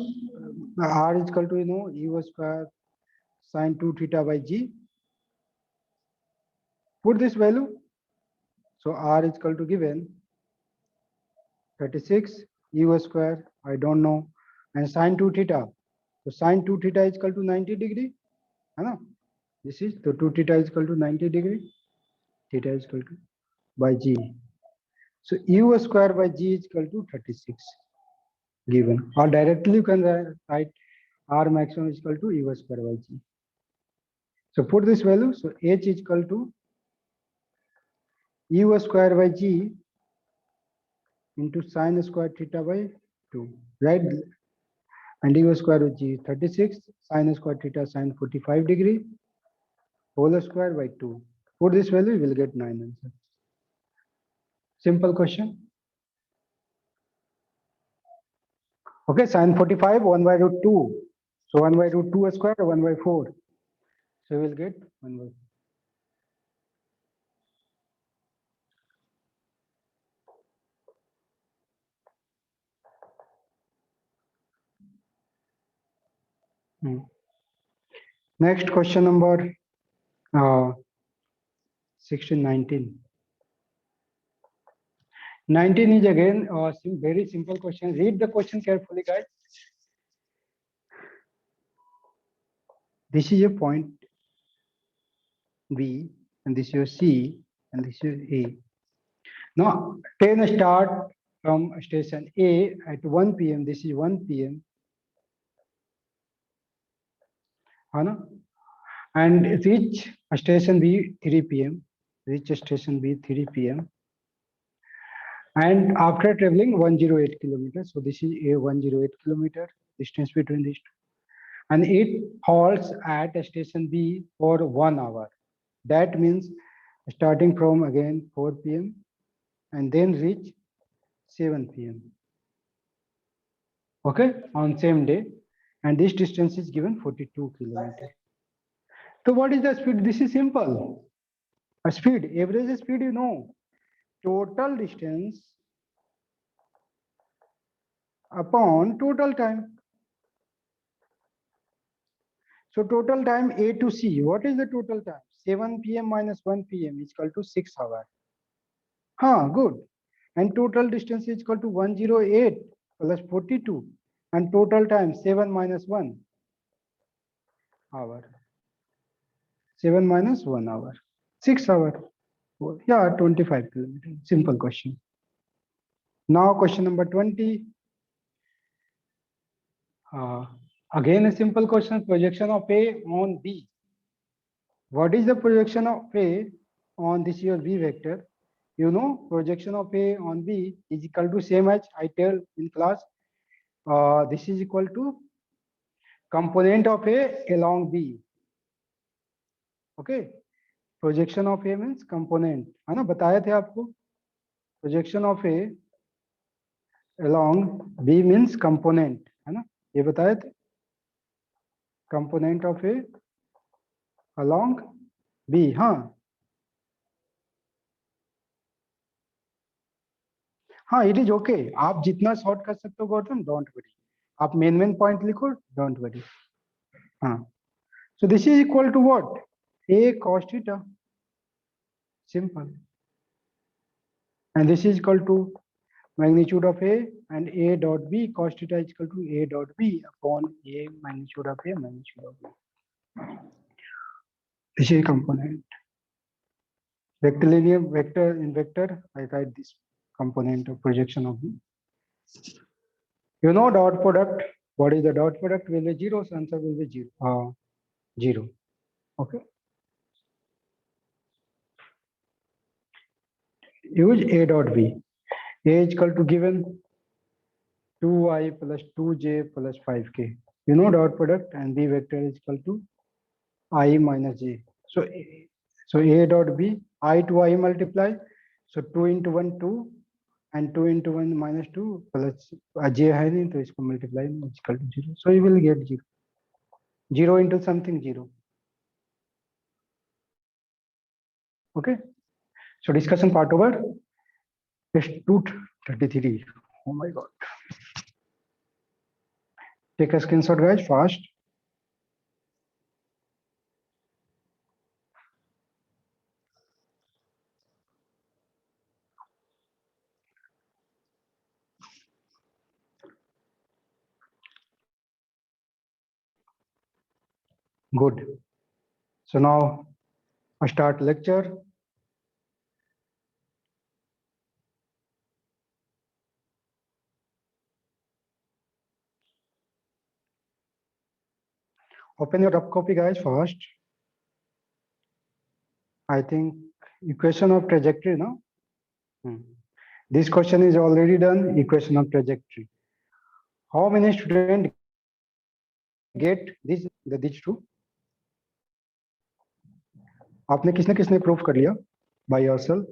S2: r is equal to u square sine 2 theta by g. Put this value. So r is equal to given 36 u square. I don't know, and sine 2 theta. So sine 2 theta is equal to 90 degree. है This is the 2 theta is equal to 90 degree. Theta is equal to by g. So u square by g is equal to 36 given. Or directly you can write r maximum is equal to u square by g. So put this value. So h is equal to u square by g into sine square theta by 2. Right? And u square by g 36 sine square theta sine 45 degree whole square by 2. Put this value, you will get 9 answers. Simple question. Okay, sine 45 1 by root 2. So 1 by root 2 square 1 by 4. So you will get 1 by 4. Next question number 16, 19. 19 is again very simple question. Read the question carefully, guys. This is your point B, and this is your C, and this is A. Now, train start from station A at 1 p.m. This is 1 p.m. And reach station B 3 p.m. Reach station B 3 p.m. And after traveling 108 kilometers, so this is a 108 kilometer distance between these two. And it halts at station B for 1 hour. That means starting from again 4 p.m. and then reach 7 p.m. Okay, on same day. And this distance is given 42 kilometers. So what is the speed? This is simple. A speed, average speed, total distance upon total time. So total time A to C. What is the total time? 7 p.m. minus 1 p.m. is equal to 6 hours. Good. And total distance is equal to 108 plus 42. And total time 7 minus 1 hour. 7 minus 1 hour. 6 hours. Yeah, 25 kilometers. Simple question. Now question number 20. Again a simple question. Projection of A on B. What is the projection of A on this your B vector? Projection of A on B is equal to same as I tell in class. This is equal to component of A along B. Okay. Projection of A means component. है ना, बताए थे आपको. Projection of A along B means component. है ना, ये बताए थे. Component of A along B. It is okay. आप जितना शॉर्ट कर सकते हो गौतम, डोंट वरी. आप मेन पॉइंट लिखो, don't worry. So this is equal to what? A cos theta. Simple. And this is equal to magnitude of A, and A dot B cos theta is equal to A dot B upon A magnitude of A magnitude of B. This is component. Rectilinear vector in vector, I write this component of projection of B. Dot product. What is the dot product? Will be 0. So answer will be 0. 0. Okay. use A dot B. A is equal to given 2i plus 2j plus 5k. You know dot product, and B vector is equal to I minus j. So A dot B, I to I multiply. So 2 into 1 2 and 2 into 1 minus 2 plus j है नहीं तो इसको multiply is equal to 0. So you will get 0. 0 into something 0. Okay. So discussion part over. It's 2:33. Oh my God. Take a screenshot, guys, fast. Good. So now I start lecture. Open your rough copy, guys, first. I think equation of trajectory, no? This question is already done, equation of trajectory. How many students get these two? आपने किसने किसने proof कर लिया by yourself?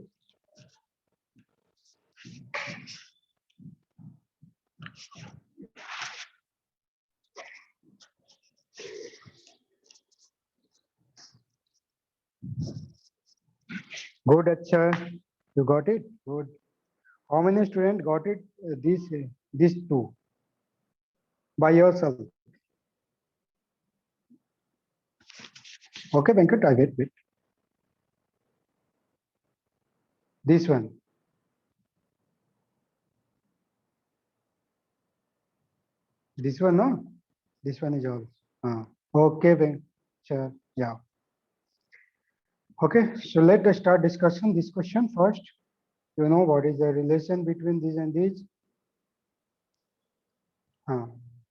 S2: Good, अच्छा. You got it? Good. How many students got it? These two by yourself. Okay, Venkat, I wait. This one. This one, no? This one is all. Okay, Venkat. Yeah. Okay, so let us start discussing this question first. You know what is the relation between these and these?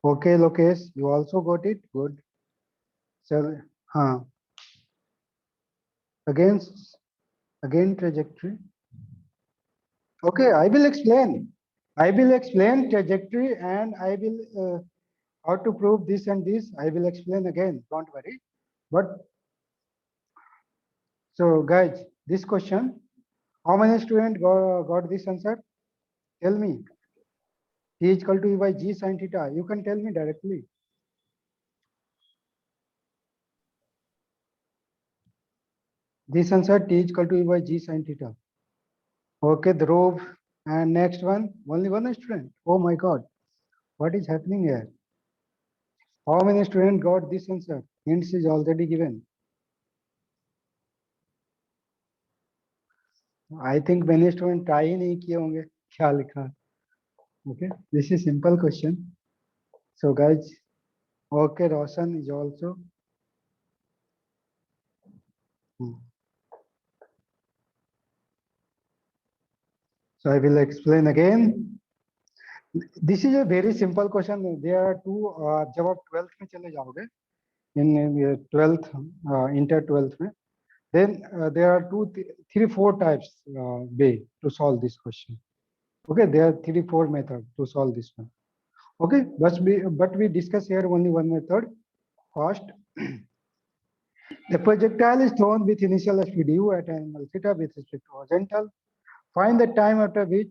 S2: Okay, Lokesh, you also got it. Good. So, again trajectory. Okay, I will explain. I will explain trajectory, and I will how to prove this and this. I will explain again. Don't worry. But so, guys, this question, how many students got this answer? Tell me. T is equal to E by G sin theta. You can tell me directly. This answer T is equal to E by G sin theta. Okay, Dhruv. And next one, only one student. Oh my God, what is happening here? How many students got this answer? Hints is already given. I think many students try ही नहीं किए होंगे क्या लिखा. Okay, this is simple question. So guys, okay, Roshan is also. So I will explain again. This is a very simple question. There are two. जब आप 12th में चले जाओगे, in 12th, inter 12th में, then there are 3, 4 types way to solve this question. Okay, there are 3, 4 methods to solve this one. Okay, but we discuss here only one method. First, the projectile is thrown with initial speed u at angle theta with respect to horizontal. Find the time after which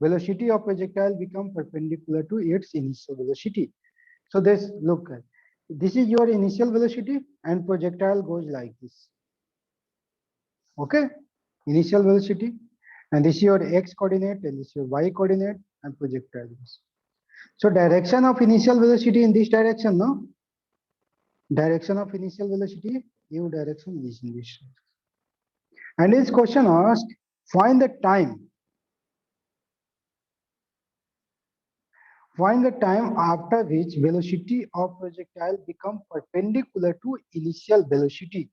S2: velocity of projectile become perpendicular to its initial velocity. So this, look, this is your initial velocity and projectile goes like this. Okay, initial velocity, and this is your x coordinate and this is your y coordinate and projectile. So direction of initial velocity in this direction, no? Direction of initial velocity, u direction is in this. And this question asked, find the time. Find the time after which velocity of projectile become perpendicular to initial velocity.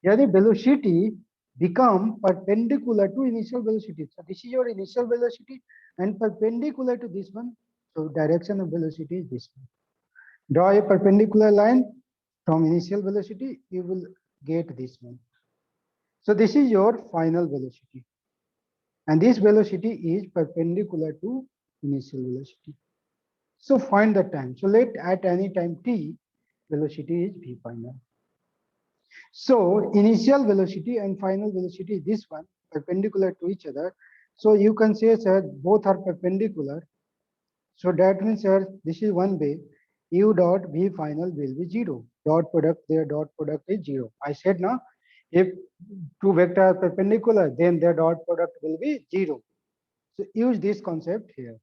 S2: Yani velocity become perpendicular to initial velocity. So this is your initial velocity and perpendicular to this one. So direction of velocity is this one. Draw a perpendicular line from initial velocity, you will get this one. So this is your final velocity. and this velocity is perpendicular to initial velocity. So find the time. So let at any time t, velocity is v final. So initial velocity and final velocity, this one perpendicular to each other. So you can say, sir, both are perpendicular. So that means, sir, this is one way. U dot v final will be 0. Dot product, their dot product is 0. I said now, if two vectors are perpendicular, then their dot product will be 0. So use this concept here.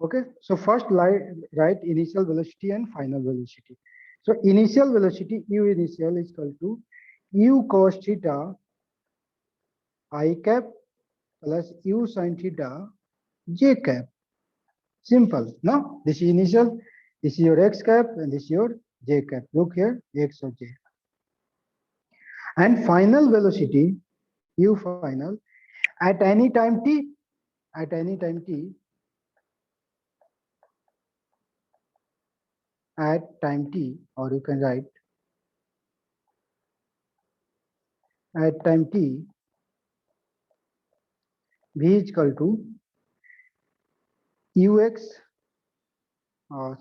S2: Okay, so first write initial velocity and final velocity. So initial velocity u initial is equal to u cos theta I cap plus u sin theta j cap. Simple. Now this is initial, this is your x cap, and this is your j cap. Look here, x or j. And final velocity u final at any time t, at any time t, at time t, or you can write at time t, v is equal to ux,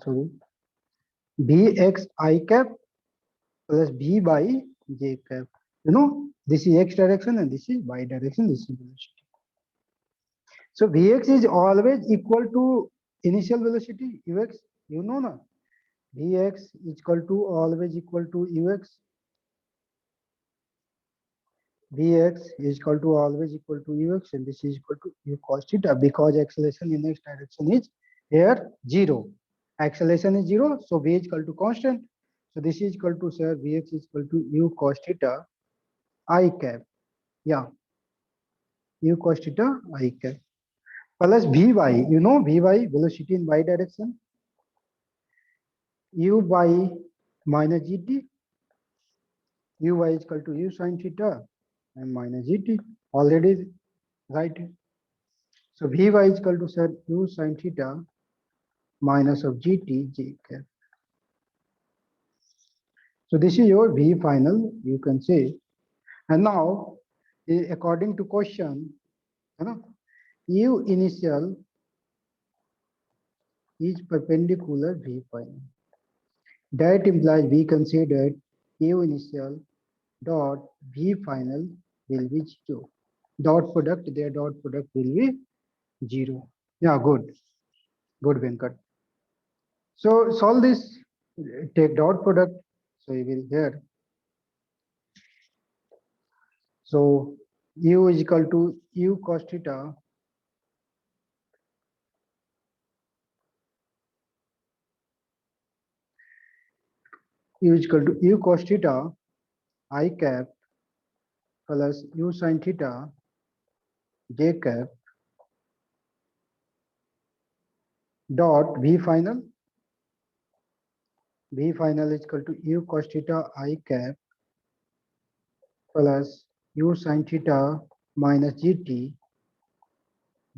S2: sorry, bx I cap plus b by j cap. You know, this is x direction and this is y direction, this is velocity. So vx is always equal to initial velocity ux, you know na. Vx is equal to always equal to ux. Vx is equal to always equal to ux, and this is equal to u cos theta, because acceleration in x direction is here 0. Acceleration is 0, so v is equal to constant. So this is equal to, sir, vx is equal to u cos theta I cap. Yeah, u cos theta I cap plus vy. You know vy, velocity in y direction. U by minus gt. Uy is equal to u sin theta and minus gt. Already right. So vy is equal to, sir, u sin theta minus of gt j cap. So this is your v final, you can say. And now, according to question, you know, u initial is perpendicular v final. That implies we can say that u initial dot v final will be 0. Dot product, their dot product will be 0. Yeah, good. Good, Venkat. So solve this, take dot product. So you will here. So u is equal to u cos theta u is equal to u cos theta I cap plus u sin theta j cap dot v final. V final is equal to u cos theta I cap plus u sin theta minus gt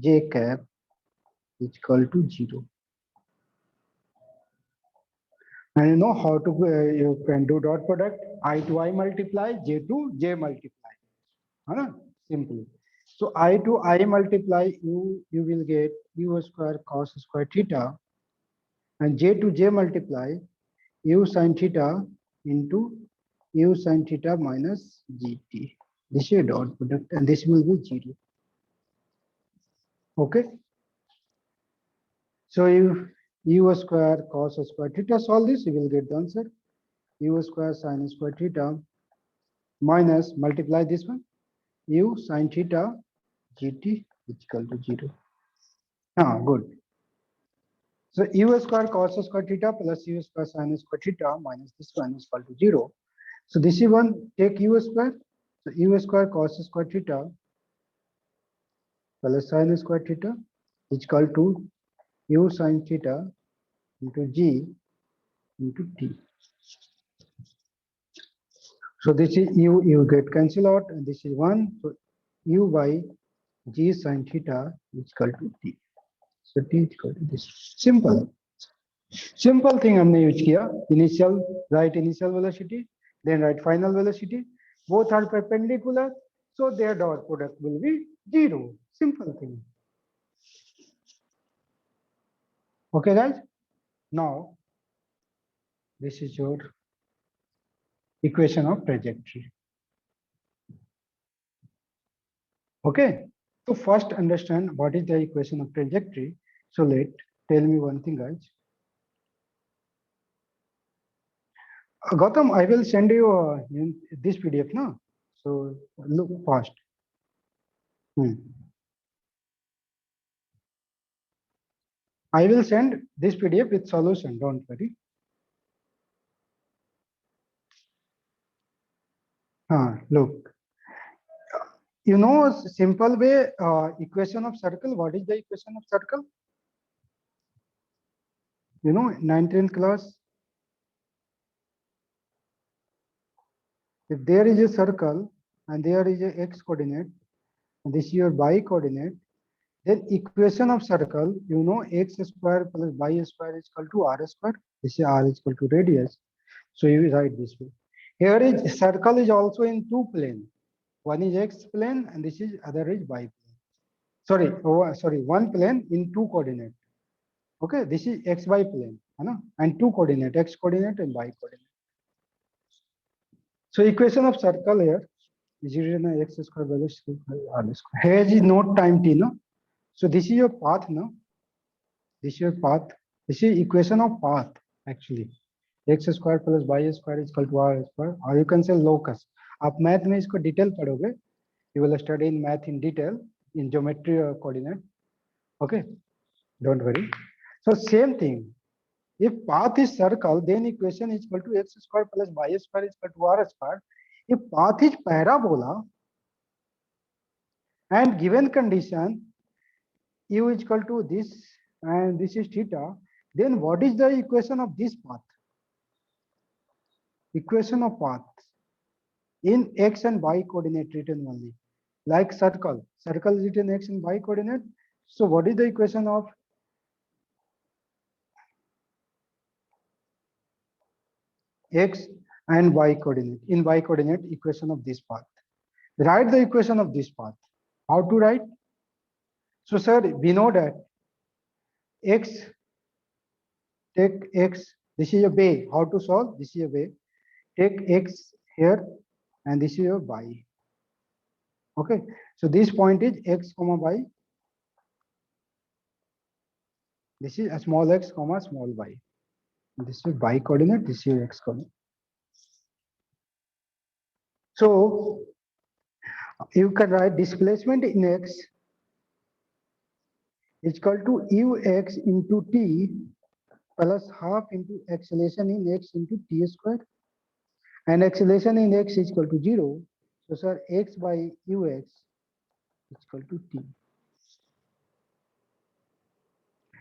S2: j cap is equal to 0. And you know how to you can do dot product. I to I multiply, j to j multiply. Simply. So I to I multiply you will get u square cos square theta, and j to j multiply u sin theta into u sin theta minus gt. This is a dot product, and this will be 0. Okay. So if u square cos square theta, solve this, you will get the answer. U square sin square theta minus multiply this one, u sin theta gt is equal to 0. Good. So u square cos square theta plus u square sin square theta minus this one is equal to 0. So this is one, take u square. So u square cos square theta plus sin square theta is equal to u sin theta into g into t. So this is you get cancel out, and this is 1. So u by g sin theta is equal to t. So t is equal to this. Simple. Simple thing हमने use किया. Initial, write initial velocity, then write final velocity. Both are perpendicular, so their dot product will be 0. Simple thing. Okay, guys. Now, this is your equation of trajectory. Okay. So first understand what is the equation of trajectory. So tell me one thing, guys. Gautam, I will send you this PDF now. So look fast. I will send this PDF with solution. Don't worry. Look. You know, simple way equation of circle. What is the equation of circle? You know, 19th class. If there is a circle and there is a x coordinate, and this is your y coordinate, then equation of circle, you know, x square plus y square is equal to r square. This is r is equal to radius. So you write this way. Here is circle is also in two plane. One is x plane and this is other is y plane. Sorry, one plane in two coordinate. Okay, this is xy plane, and two coordinate, x coordinate and y coordinate. So equation of circle here is x square plus r square. Here is not time t, no? So this is your path, no? This is your path. This is equation of path actually. X square plus y square is equal to r square, or you can say locus. आप math में इसको detail पढ़ोगे, you will study in math in detail in geometry coordinate. Okay, don't worry. So same thing. If path is circle, then equation is equal to x square plus y square is equal to r square. If path is parabola and given condition u is equal to this and this is theta, then what is the equation of this path? Equation of path in x and y coordinate written only. Like circle is written x and y coordinate. So what is the equation of x and y coordinate? In y coordinate equation of this path. Write the equation of this path. How to write? So sir, we know that x, take x, this is a way. How to solve? This is a way. Take x here and this is your y. Okay, so this point is x comma y. This is a small x comma small y. This is y coordinate, this is x coordinate. So you can write displacement in x is equal to ux into t plus half into acceleration in x into t square, and acceleration in x is equal to 0. So sir, x by ux is equal to t.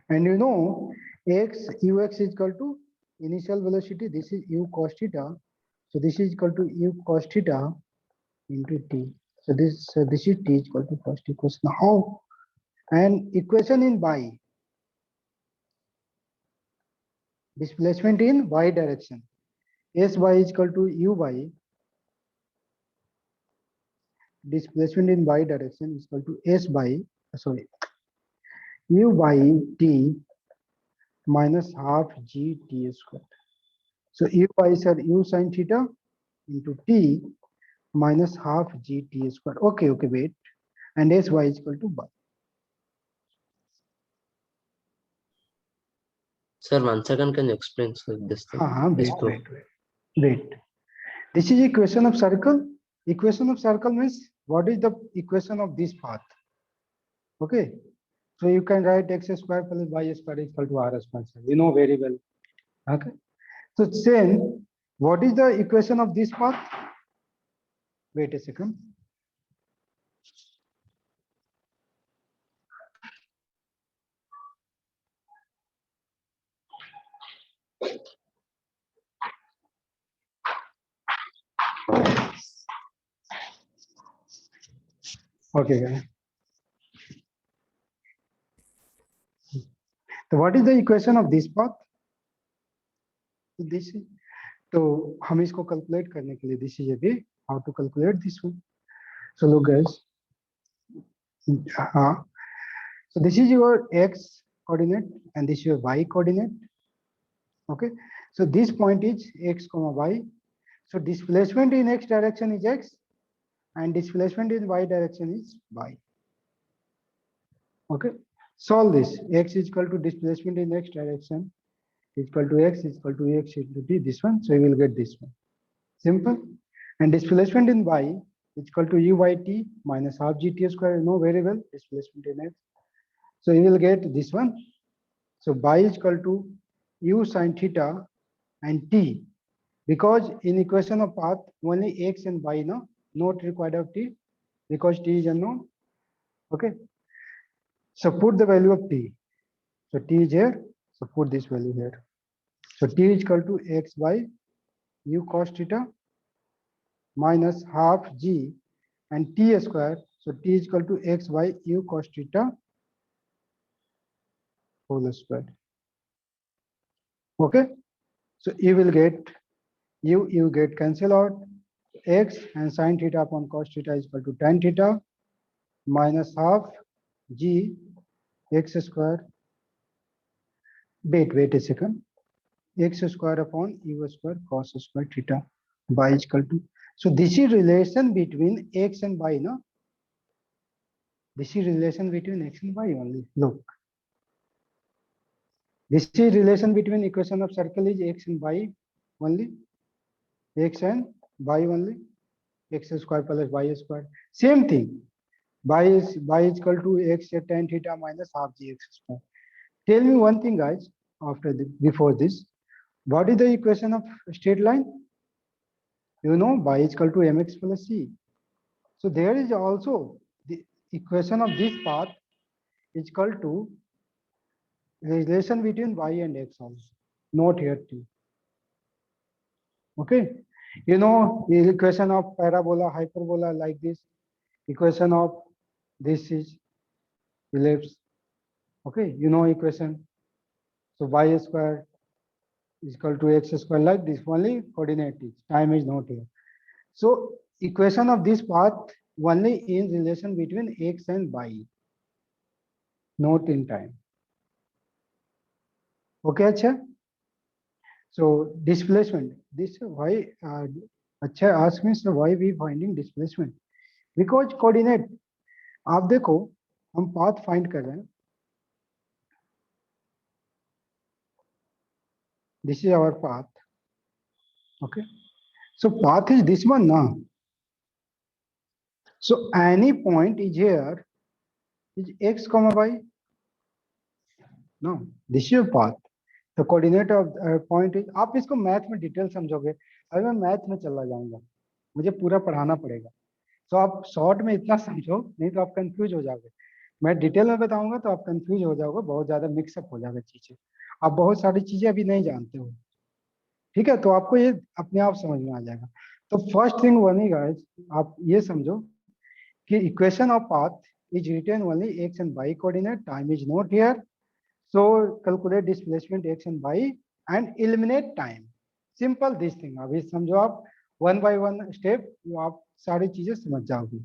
S2: And you know, ux is equal to initial velocity. This is u cos theta. So this is equal to u cos theta into t. So this is t is equal to first equation. Now, and equation in y. Displacement in y direction. Sy is equal to uy. Displacement in y direction is equal to u by t minus half g t square. So u by is u sin theta into t minus half g t square. Okay, wait. And sy is equal to y.
S1: Sir, 1 second, can you explain this thing?
S2: Wait. This is equation of circle. Equation of circle means what is the equation of this path? Okay. So you can write x square plus y square is equal to r square. You know very well. Okay. So then, what is the equation of this path? Wait a second. Okay, guys. So what is the equation of this path? This is, तो हम इसको calculate करने के लिए this is a way how to calculate this one. So look guys, So this is your x coordinate and this is your y coordinate. Okay, so this point is x comma y. So displacement in x direction is x and displacement in y direction is y. Okay, solve this. X is equal to displacement in x direction is equal to x is equal to x into t, this one. So you will get this one. Simple. And displacement in y is equal to u by t minus half gt square. You know very well displacement in x. So you will get this one. So y is equal to u sine theta and t, because in equation of path only x and y no, not required of t because t is unknown. Okay. So put the value of t. So t is here. So put this value here. So t is equal to x by u cos theta minus half g and t square. So t is equal to x by u cos theta whole square. Okay. So you will get you get cancel out x and sine theta upon cos theta is equal to tan theta minus half g x square. Wait a second. X square upon u square cos square theta y is equal to. So this is relation between x and y, no? This is relation between x and y only. Look. This is relation between equation of circle is x and y only. X and y only. X square plus y square. Same thing. Y is equal to x tan theta minus half gx square. Tell me one thing, guys. Before this, what is the equation of straight line? You know, y is equal to mx plus c. So there is also the equation of this path is equal to relation between y and x also, not here t. Okay, you know the equation of parabola, hyperbola like this. Equation of this is ellipse. Okay, you know equation. So y square is equal to x square like this. Only coordinate is time is not here. So equation of this path only in relation between x and y, not in time. Okay, acha. So displacement. This why acha ask me so why we finding displacement? Because coordinate. आप देखो हम path find कर रहे हैं. This is our path. Okay. So path is this one now. So any point is here is x comma y. No, this is your path. The coordinate of point is. आप इसको math में detail समझोगे. अभी मैं math में चला जाऊंगा. मुझे पूरा पढ़ाना पड़ेगा. तो आप शॉर्ट में इतना समझो, नहीं तो आप कंफ्यूज हो जाओगे. मैं डिटेल में बताऊंगा तो आप कंफ्यूज हो जाओगे, बहुत ज्यादा मिक्सअप हो जाएगा चीजें. आप बहुत सारी चीजें अभी नहीं जानते हो. ठीक है, तो आपको ये अपने आप समझ में आ जाएगा. तो फर्स्ट थिंग बनेगा, आप ये समझो कि equation of path is written only x and y coordinate, time is not here. So calculate displacement x and y and eliminate time. Simple this thing. अभी समझो आप one by one step, आप सारी चीजें समझ जाओगे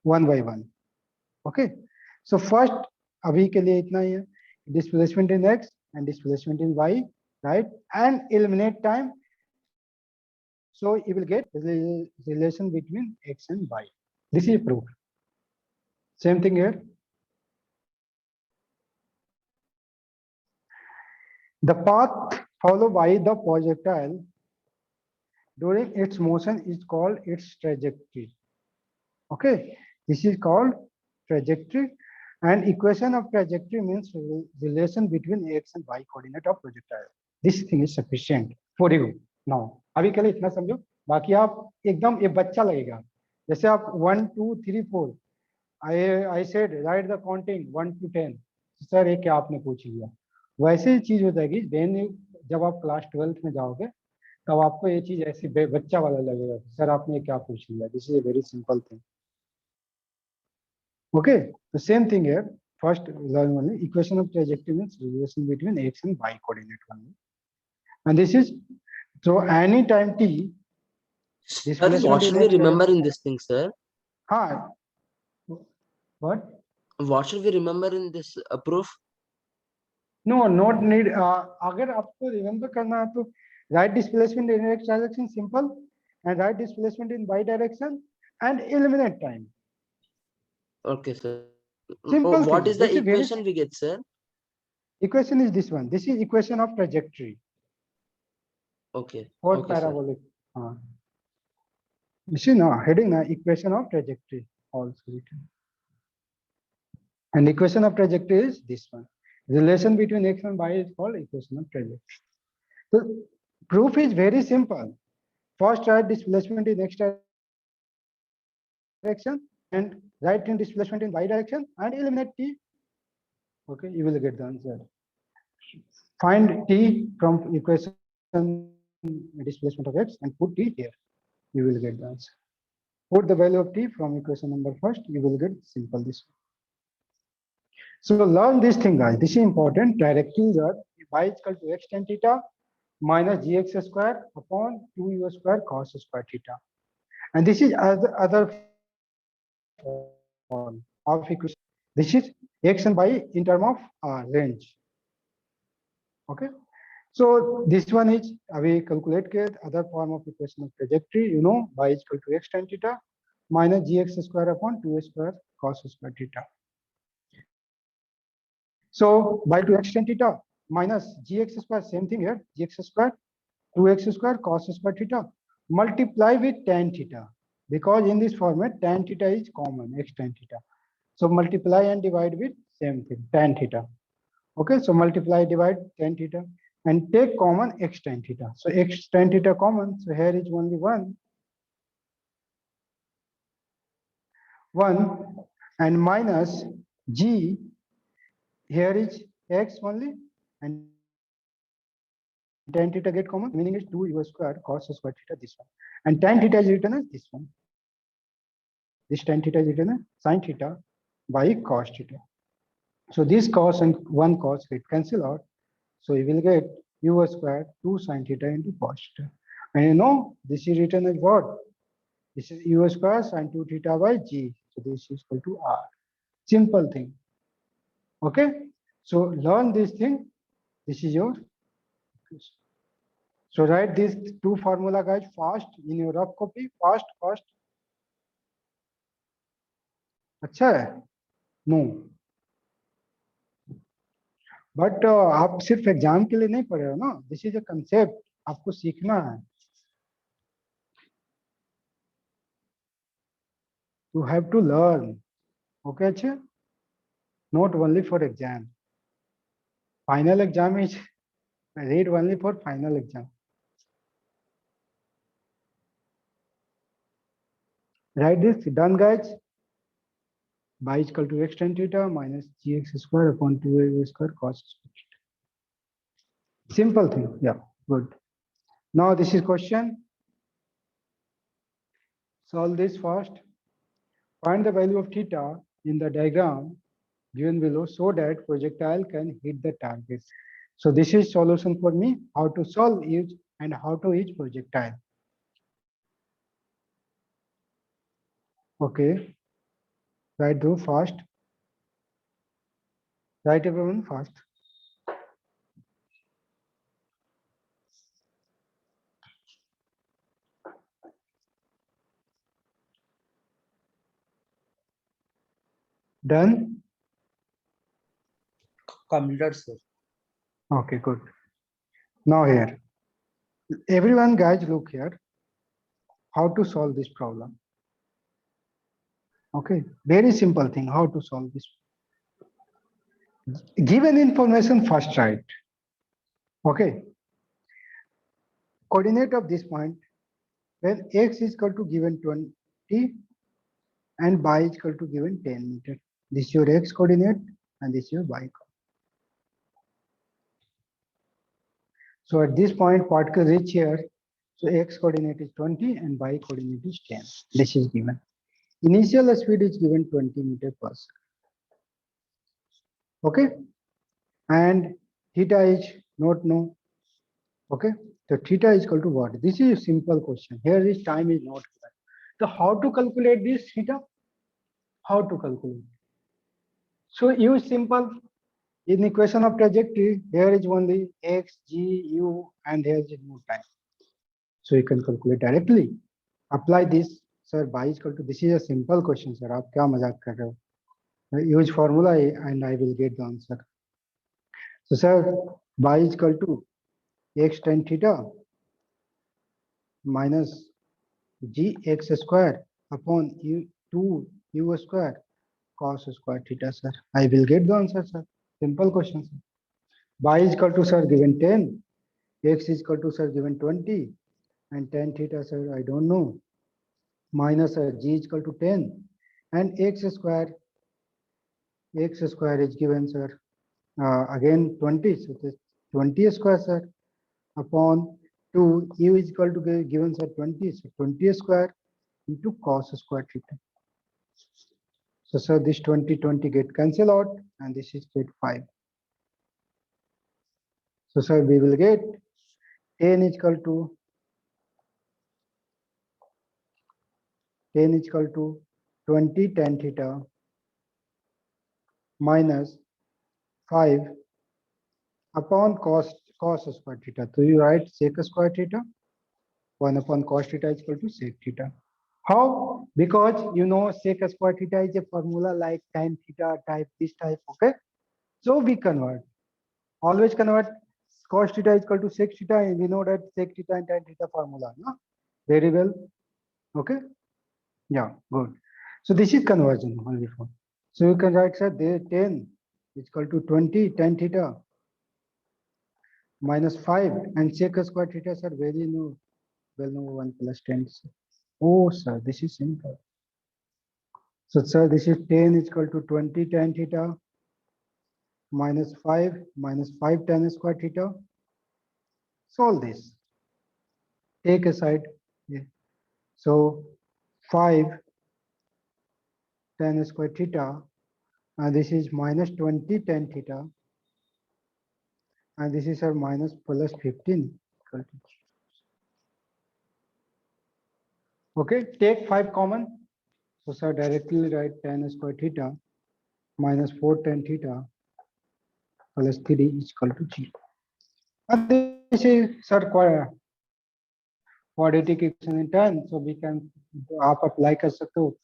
S2: one by one. Okay. So first अभी के लिए इतना ही है. Displacement in x and displacement in y, right? And eliminate time. So you will get the relation between x and y. This is proof. Same thing here. The path followed by the projectile during its motion is called its trajectory. Okay, this is called trajectory, and equation of trajectory means relation between x and y coordinate of projectile. This thing is sufficient for you now. अभी के लिए इतना समझो, बाकी आप एकदम ये बच्चा लगेगा. जैसे आप 1 2 3 4 I said write the counting 1 to 10. Sir ये क्या आपने पूछ लिया, वैसे ही चीज हो जाएगी. देन जब आप क्लास 12th में जाओगे तब आपको ये चीज ऐसे बच्चा वाला लगेगा, सर आपने क्या पूछ लिया. This is a very simple thing. Okay, the same thing here. First learn only equation of trajectory means relation between x and y coordinate only, and this is so any time t.
S1: Sir, what should we remember in this thing, sir?
S2: हाँ. What?
S1: What should we remember in this proof?
S2: No, not need. अगर आपको remember करना है तो right displacement in x direction simple and right displacement in y direction and eliminate time.
S1: Okay, sir.
S2: Simple
S1: What
S2: thing.
S1: is the
S2: This is very
S1: equation we get, sir?
S2: equation is this one. This is equation of trajectory
S1: Okay.
S2: for
S1: Okay, sir.
S2: parabolic. This is now heading na equation of trajectory also written. And equation of trajectory is this one. Relation between x and y is called equation of trajectory. So proof is very simple. First write displacement in x direction and write in displacement in y direction and eliminate t. Okay, you will get the answer. Find t from equation displacement of x and put t here. You will get the answer. Put the value of t from equation number first, you will get simple this one. So learn this thing, guys. This is important. Directly that y is equal to x tan theta minus gx square upon 2u square cos square theta. And this is other form of equation. This is x and y in term of range. Okay. So this one is we calculate the other form of equation of trajectory. You know, y is equal to x tan theta minus gx square upon 2 square cos square theta. So by 2x tan theta minus gx square, same thing here, gx square 2x square cos square theta multiply with tan theta, because in this format tan theta is common, x tan theta. So multiply and divide with same thing, tan theta. Okay, so multiply, divide tan theta and take common x tan theta. So x tan theta common, so here is only 1 and minus g, here is x only and tan theta get common, meaning is 2u square cos square theta, this one. And tan theta is written as this one. This tan theta is written as sin theta by cos theta. So this cos and one cos get cancel out. So you will get u square 2 sin theta into cos theta. And you know, this is written as what? This is u square sin 2 theta by g. So this is equal to r. Simple thing. Okay. So learn this thing. This is your. So write these two formula, guys, fast in your rough copy. Fast. अच्छा है? No. But आप सिर्फ exam के लिए नहीं पढ़ रहे हो ना. This is a concept. आपको सीखना है. You have to learn. Okay, अच्छा? Not only for exam. Final exam is read only for final exam. Write this. Done, guys. Y is equal to x tan theta minus gx square upon 2a square cos square theta. Simple thing. Yeah, good. Now this is question. Solve this first. Find the value of theta in the diagram given below so that projectile can hit the target. So this is solution for me, how to solve each and how to hit projectile. Okay. Write do fast. Write everyone fast. Done?
S1: Completed, sir.
S2: Okay, good. Now here. Everyone, guys, look here. How to solve this problem. Okay, very simple thing, how to solve this. Given information first, write. Okay. Coordinate of this point, when x is equal to given 20 and y is equal to given 10 meter. This is your x coordinate and this is your y coordinate. So at this point, particle reach here. So x coordinate is 20 and y coordinate is 10. This is given. Initial speed is given 20 meter per second. Okay. And theta is not known. Okay. So theta is equal to what? This is a simple question. Here is time is not given. So how to calculate this theta? How to calculate? So use simple. In equation of trajectory, there is only x, g, u, and here is no time. So you can calculate directly. Apply this, sir. Y is equal to, this is a simple question, sir. आप क्या मजाक कर रहे हो? Use formula and I will get the answer. So sir, y is equal to x tan theta minus gx square upon u 2u square cos square theta, sir. I will get the answer, sir. Simple question, sir. Y is equal to, sir, given 10, x is equal to, sir, given 20, and tan theta, sir, I don't know. Minus, sir, g is equal to 10, and x square is given, sir, again 20, so this 20 square, sir, upon 2, u is equal to given, sir, 20, so 20 square into cos square theta. So, sir, this 20 get cancel out, and this is get 5. So, sir, we will get 10 is equal to 20 tan theta minus 5 upon cos square theta. So you write sec square theta. 1 upon cos theta is equal to sec theta. How? Because you know sec square theta is a formula like tan theta type, this type, okay? So we convert. Always convert. Cos theta is equal to sec theta, and we know that sec theta and tan theta formula, no? Very well. Okay? Yeah, good. So this is conversion only for. So you can write, sir, there 10 is equal to 20 tan theta minus 5, and sec square theta, sir, very new. Well, no 1 plus 10. Oh, sir, this is simple. So, sir, this is 10 is equal to 20 tan theta minus 5 tan square theta. Solve this. Take aside. Yeah. So 5 tan square theta, and this is minus 20 tan theta, and this is our minus plus 15. Okay, take 5 common. So, sir, directly write tan square theta minus 4 tan theta plus 3 is equal to 0. And this is, sir, quadratic equation in tan. So we can आप apply कर सकते हो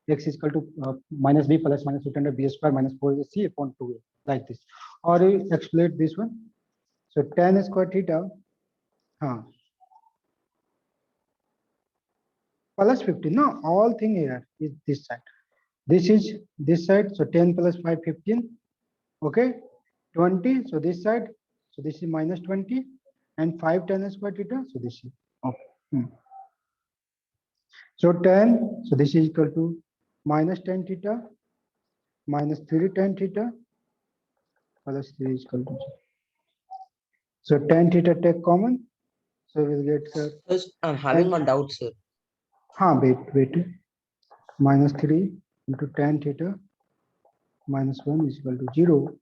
S2: x is equal to minus b plus minus root under b square minus 4 is c upon 2a, like this. Or you exploit this one. So tan square theta, plus 15. No, all thing here is this side. This is this side. So 10 plus 5, 15. Okay, 20. So this side. So this is minus 20, and 5 tan square theta. So this is okay. So tan. So this is equal to minus tan theta minus 3 tan theta plus 3 is equal to 0. So tan theta take common. So we'll get, sir.
S1: First, I'm having one doubt, sir.
S2: Wait. Minus 3 into tan theta minus 1 is equal to 0.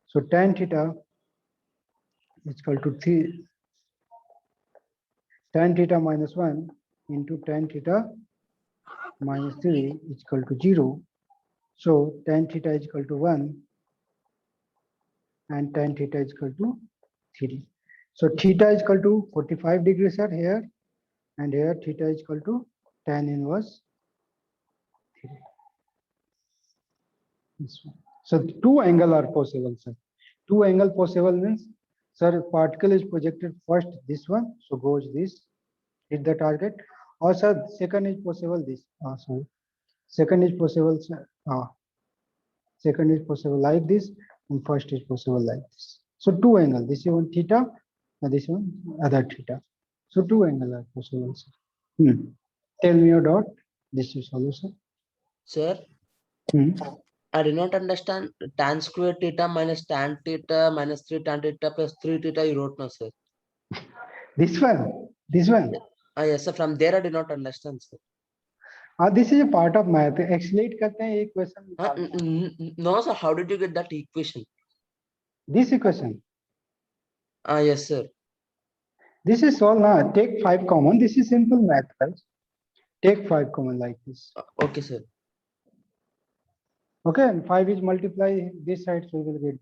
S2: So tan theta is equal to 3. Tan theta minus 1 into tan theta minus 3 is equal to 0. So tan theta is equal to 1 and tan theta is equal to 3. So theta is equal to 45 degrees, sir, here, and here theta is equal to tan inverse 3. This one. So two angles are possible, sir. Two angle possible means, sir, particle is projected first this one, so goes this, hit the target. Or, sir, second is possible this. Sorry. Second is possible, sir. Second is possible like this, and first is possible like this. So two angle. This is one theta, and this one other theta. So two angle are possible, sir. Tell me your doubt. This is solution.
S1: Sir,
S2: Hmm.
S1: I did not understand tan square theta minus tan theta minus 3 tan theta plus 3 theta you wrote now, sir.
S2: This one.
S1: Yes, sir. From there I did not understand, sir.
S2: This is a part of math. Accelerate करते हैं एक question निकालते हैं.
S1: No, sir. How did you get that equation?
S2: This equation.
S1: Yes, sir.
S2: This is all now. Take 5 common. This is simple math, guys. Take 5 common like this.
S1: Okay, sir.
S2: Okay, and 5 is multiply this side, so we will get.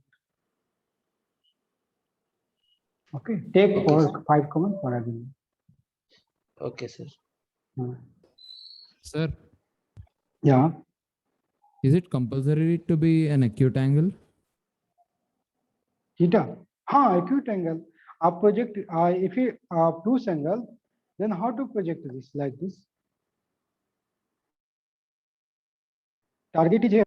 S2: Okay, take
S1: Okay,
S2: 4,
S1: sir.
S2: 5 common for argument.
S1: Okay, sir.
S6: Sir,
S2: Yeah,
S6: is it compulsory to be an acute angle?
S2: theta. Acute angle. Project, if you obtuse angle, then how to project this like this? Target is here.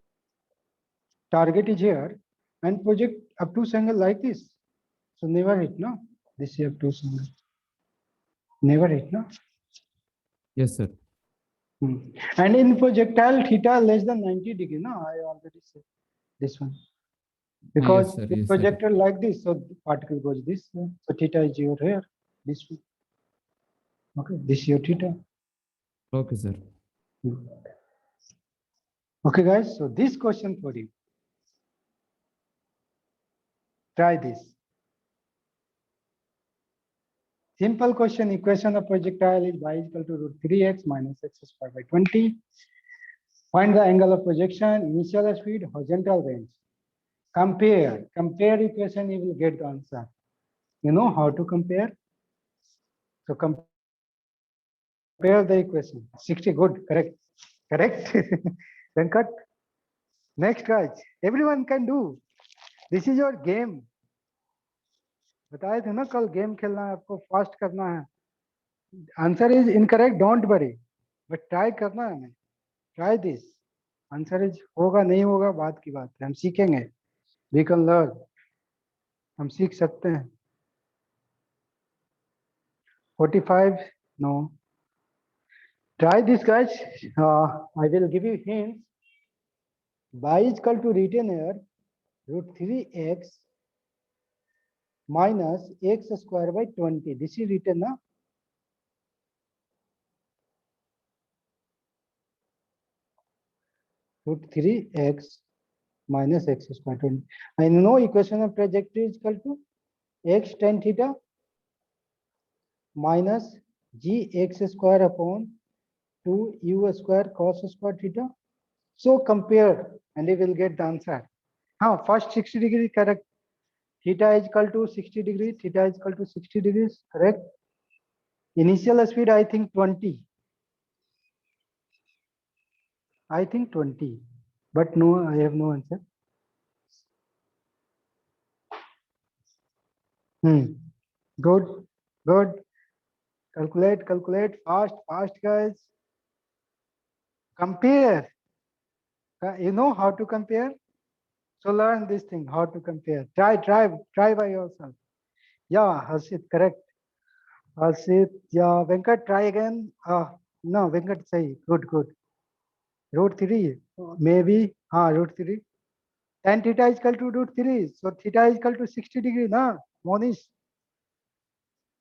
S2: Target is here, and project obtuse angle like this. So never hit, no? This is obtuse angle. Never hit, no?
S6: Yes, sir.
S2: And in projectile theta less than 90 degree, no? I already said this one. Because
S6: sir,
S2: it's
S6: yes, sir.
S2: projected like this, so the particle goes this way. So theta is your here, this way. Okay, this is your theta.
S6: Okay, sir.
S2: Okay, guys, so this question for you. Try this. Simple question, equation of projectile is y is equal to root 3x minus x squared by 20. Find the angle of projection, initial speed, horizontal range. Compare equation, you will get the answer. You know how to compare? So compare the equation. 60, good, correct. Then cut. Next, guys, everyone can do. This is your game. बताए थे ना कल game खेलना है आपको fast करना है answer is incorrect don't worry but try करना है हमें ट्राई दिस आंसर इज होगा नहीं होगा बात की बात है हम सीखेंगे वी कैन लर्न हम सीख सकते हैं 45 know try this guys I will give you hints y is equal to written here root 3x minus x square by 20. This is written now. Root 3x minus x square 20. I know equation of trajectory is equal to x tan theta minus gx square upon 2 u square cos square theta. So compare and you will get the answer. First 60 degree correct. Theta is equal to 60 degree. Theta is equal to 60 degrees. Correct. Initial speed I think 20. I think 20. But no, I have no answer. Good. Calculate. Fast, guys. Compare. You know how to compare? So learn this thing, how to compare. Try by yourself. Yeah, Harshit, correct. Harshit, yeah, Venkat, try again. No, Venkat, say, good. Root 3, maybe, root 3. Tan theta is equal to root 3. So theta is equal to 60 degree, na, Monish?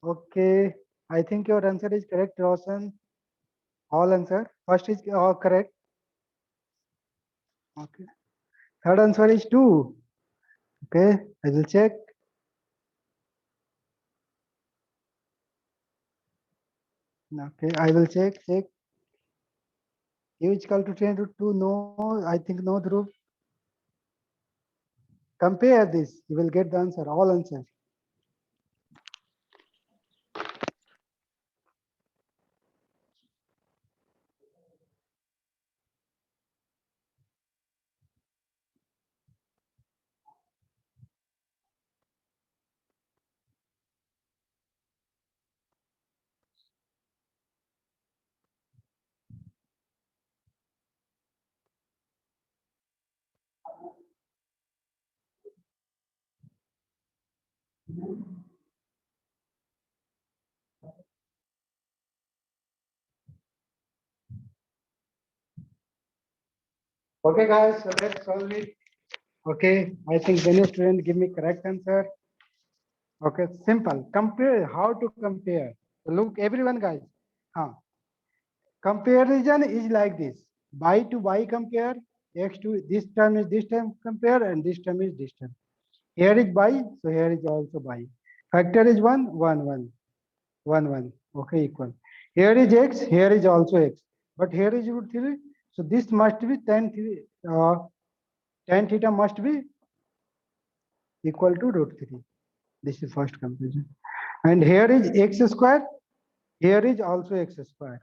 S2: Okay, I think your answer is correct, Roshan. All answer. First is all correct. Okay. Third answer is 2. Okay, I will check. Okay, I will check. U is equal to 10 root 2. No, I think no, Dhruv. Compare this. You will get the answer. All answers. Okay, guys, so let's solve it. Okay, I think many students give me correct answer. Okay, simple. Compare. How to compare? Look, everyone, guys. Comparison is like this. Y to Y compare. X to this term is this term compare, and this term is this term. Here is Y, so here is also Y. Factor is 1, 1, 1, 1, 1. Okay, equal. Here is X, here is also X. But here is root 3. So this must be tan 3. tan theta must be equal to root 3. This is first comparison. And here is x square, here is also x square.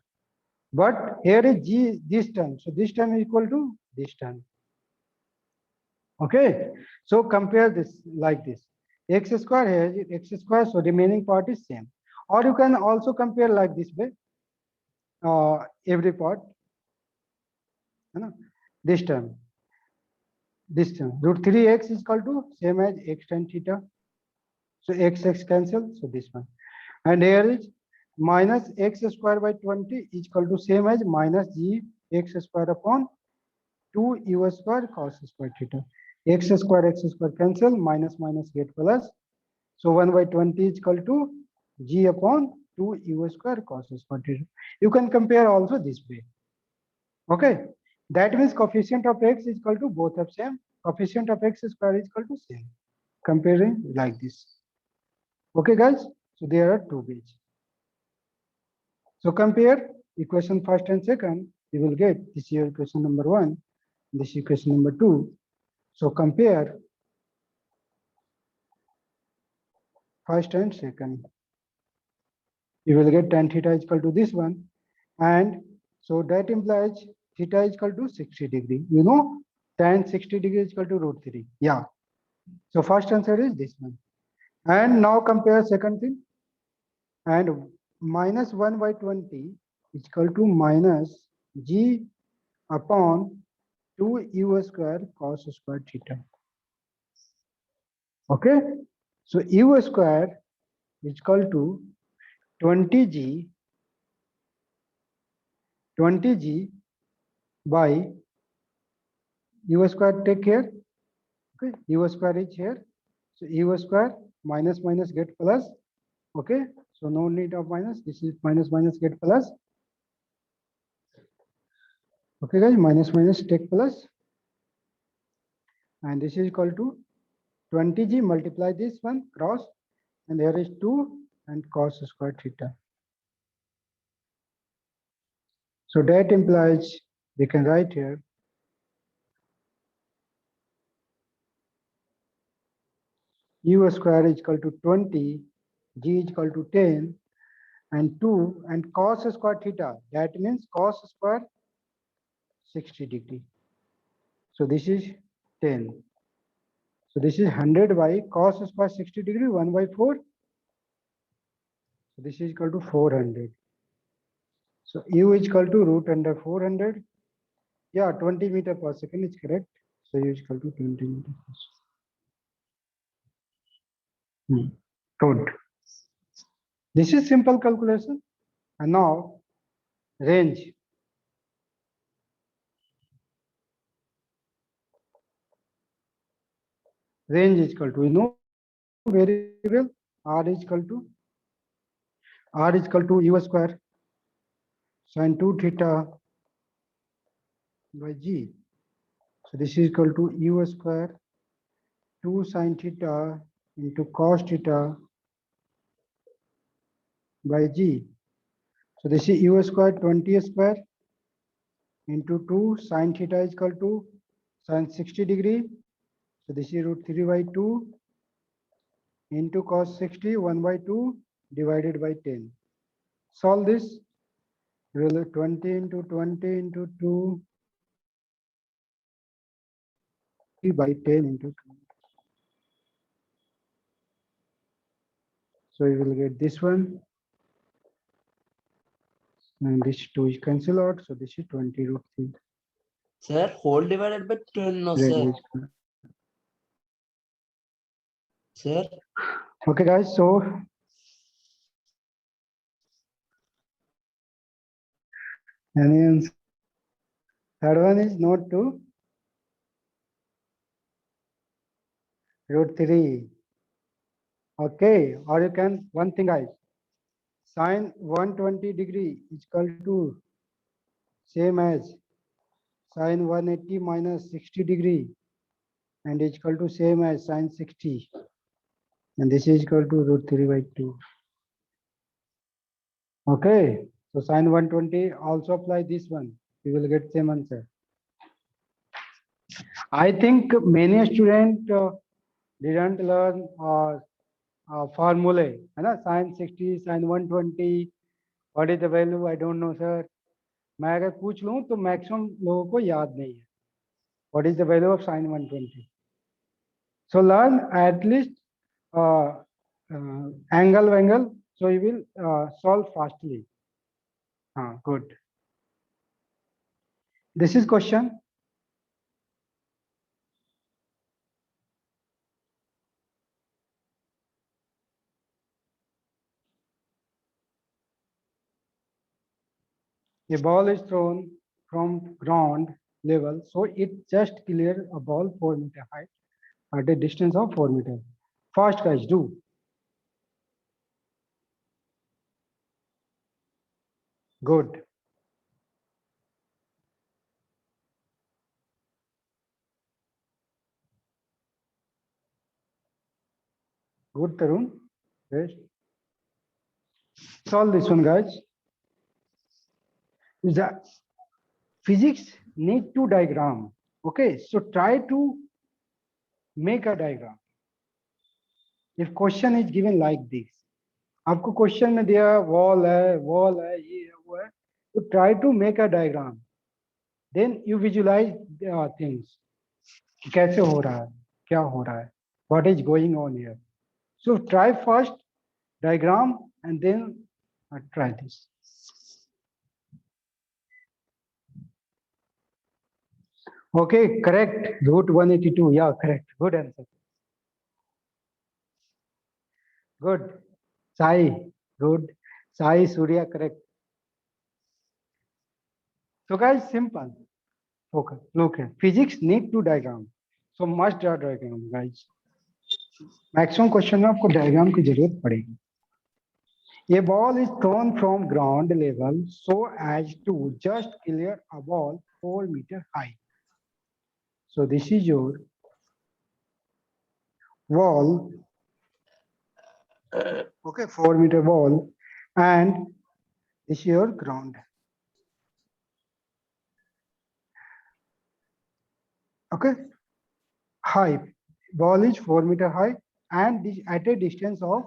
S2: But here is g this term. So this term is equal to this term. Okay. So compare this like this. X square here is x square, so remaining part is same. Or you can also compare like this way. Every part. This term. This term. Root 3x is equal to same as x tan theta. So x cancel. So this one. And here is minus x square by 20 is equal to same as minus g x square upon 2 u square cos square theta. X square cancel, minus minus get plus. So 1 by 20 is equal to g upon 2 u square cos square theta. You can compare also this way. Okay. That means coefficient of x is equal to both of same. Coefficient of x square is equal to same. Comparing like this. Okay, guys. So there are two ways. So compare equation first and second. You will get this here equation number 1. This equation number 2. So compare first and second. You will get tan theta is equal to this one. And so that implies theta is equal to 60 degree. You know, tan 60 degree is equal to root 3. Yeah. So first answer is this one. And now compare second thing. And minus 1 by 20 is equal to minus g upon 2 u square cos square theta. Okay. So u square is equal to 20g by u square, take here. Okay, u square is here. So u square minus minus get plus. Okay, so no need of minus. This is minus minus get plus. Okay, guys, minus minus take plus. And this is equal to 20g multiply this one cross. And here is 2 and cos square theta. So that implies we can write here u square is equal to 20, g is equal to 10, and 2 and cos square theta. That means cos square 60 degree. So this is 10. So this is 100 by cos square 60 degree 1 by 4. So this is equal to 400. So u is equal to root under 400. Yeah, 20 meter per second is correct. So u is equal to 20 meter per second. Good. This is simple calculation. And now range. Range is equal to, you know very well, r is equal to u square sin 2 theta by g. So this is equal to u square 2 sin theta into cos theta by g. So this is u square 20 square into 2 sin theta is equal to sin 60 degree. So this is root 3 by 2 into cos 60 1 by 2 divided by 10. Solve this. Will 20 into 20 into 2 by 10 into 2. So you will get this one. And this 2 is cancel out. So this is 20 root 3.
S1: Sir, whole divided by 10, no,
S2: That
S1: sir.
S2: is good.
S1: Sir,
S2: Okay, guys. So any answer? Third one is not 2. Root 3. Okay. Or you can, one thing, guys. Sine 120 degree is equal to same as sine 180 minus 60 degree and is equal to same as sine 60. And this is equal to root 3 by 2. Okay. So sine 120 also apply this one. You will get same answer. I think many students didn't learn formulae, है ना? Sin 60, sin 120, what is the value? I don't know, sir. मैं अगर पूछ लूँ तो maximum लोगों को याद नहीं है. What is the value of sin 120? So learn at least angle, so you will solve fastly. Good. This is question. A ball is thrown from ground level, so it just clear a ball 4 meter height at a distance of 4 meter. Fast guys, do. Good. Good, Tarun. Yes. Solve this one, guys. The physics need to diagram. Okay, so try to make a diagram. If question is given like this, आपको question में दिया वॉल है ये है वो है, तो try to make a diagram, then you visualise things, कैसे हो रहा है, क्या हो रहा है, what is going on here. So try first diagram and then try this. Okay, correct. Root 182. Yeah, correct. Good answer. Good. Sai, good. Sai, Surya, correct. So guys, simple. Okay, look here. Physics need to diagram. So must draw diagram, guys. Maximum question में आपको diagram की जरूरत पड़ेगी. A ball is thrown from ground level so as to just clear a ball 4 meter high. So this is your wall. Okay, 4 meter wall, and this is your ground. Okay, high ball is 4 meter high, and this at a distance of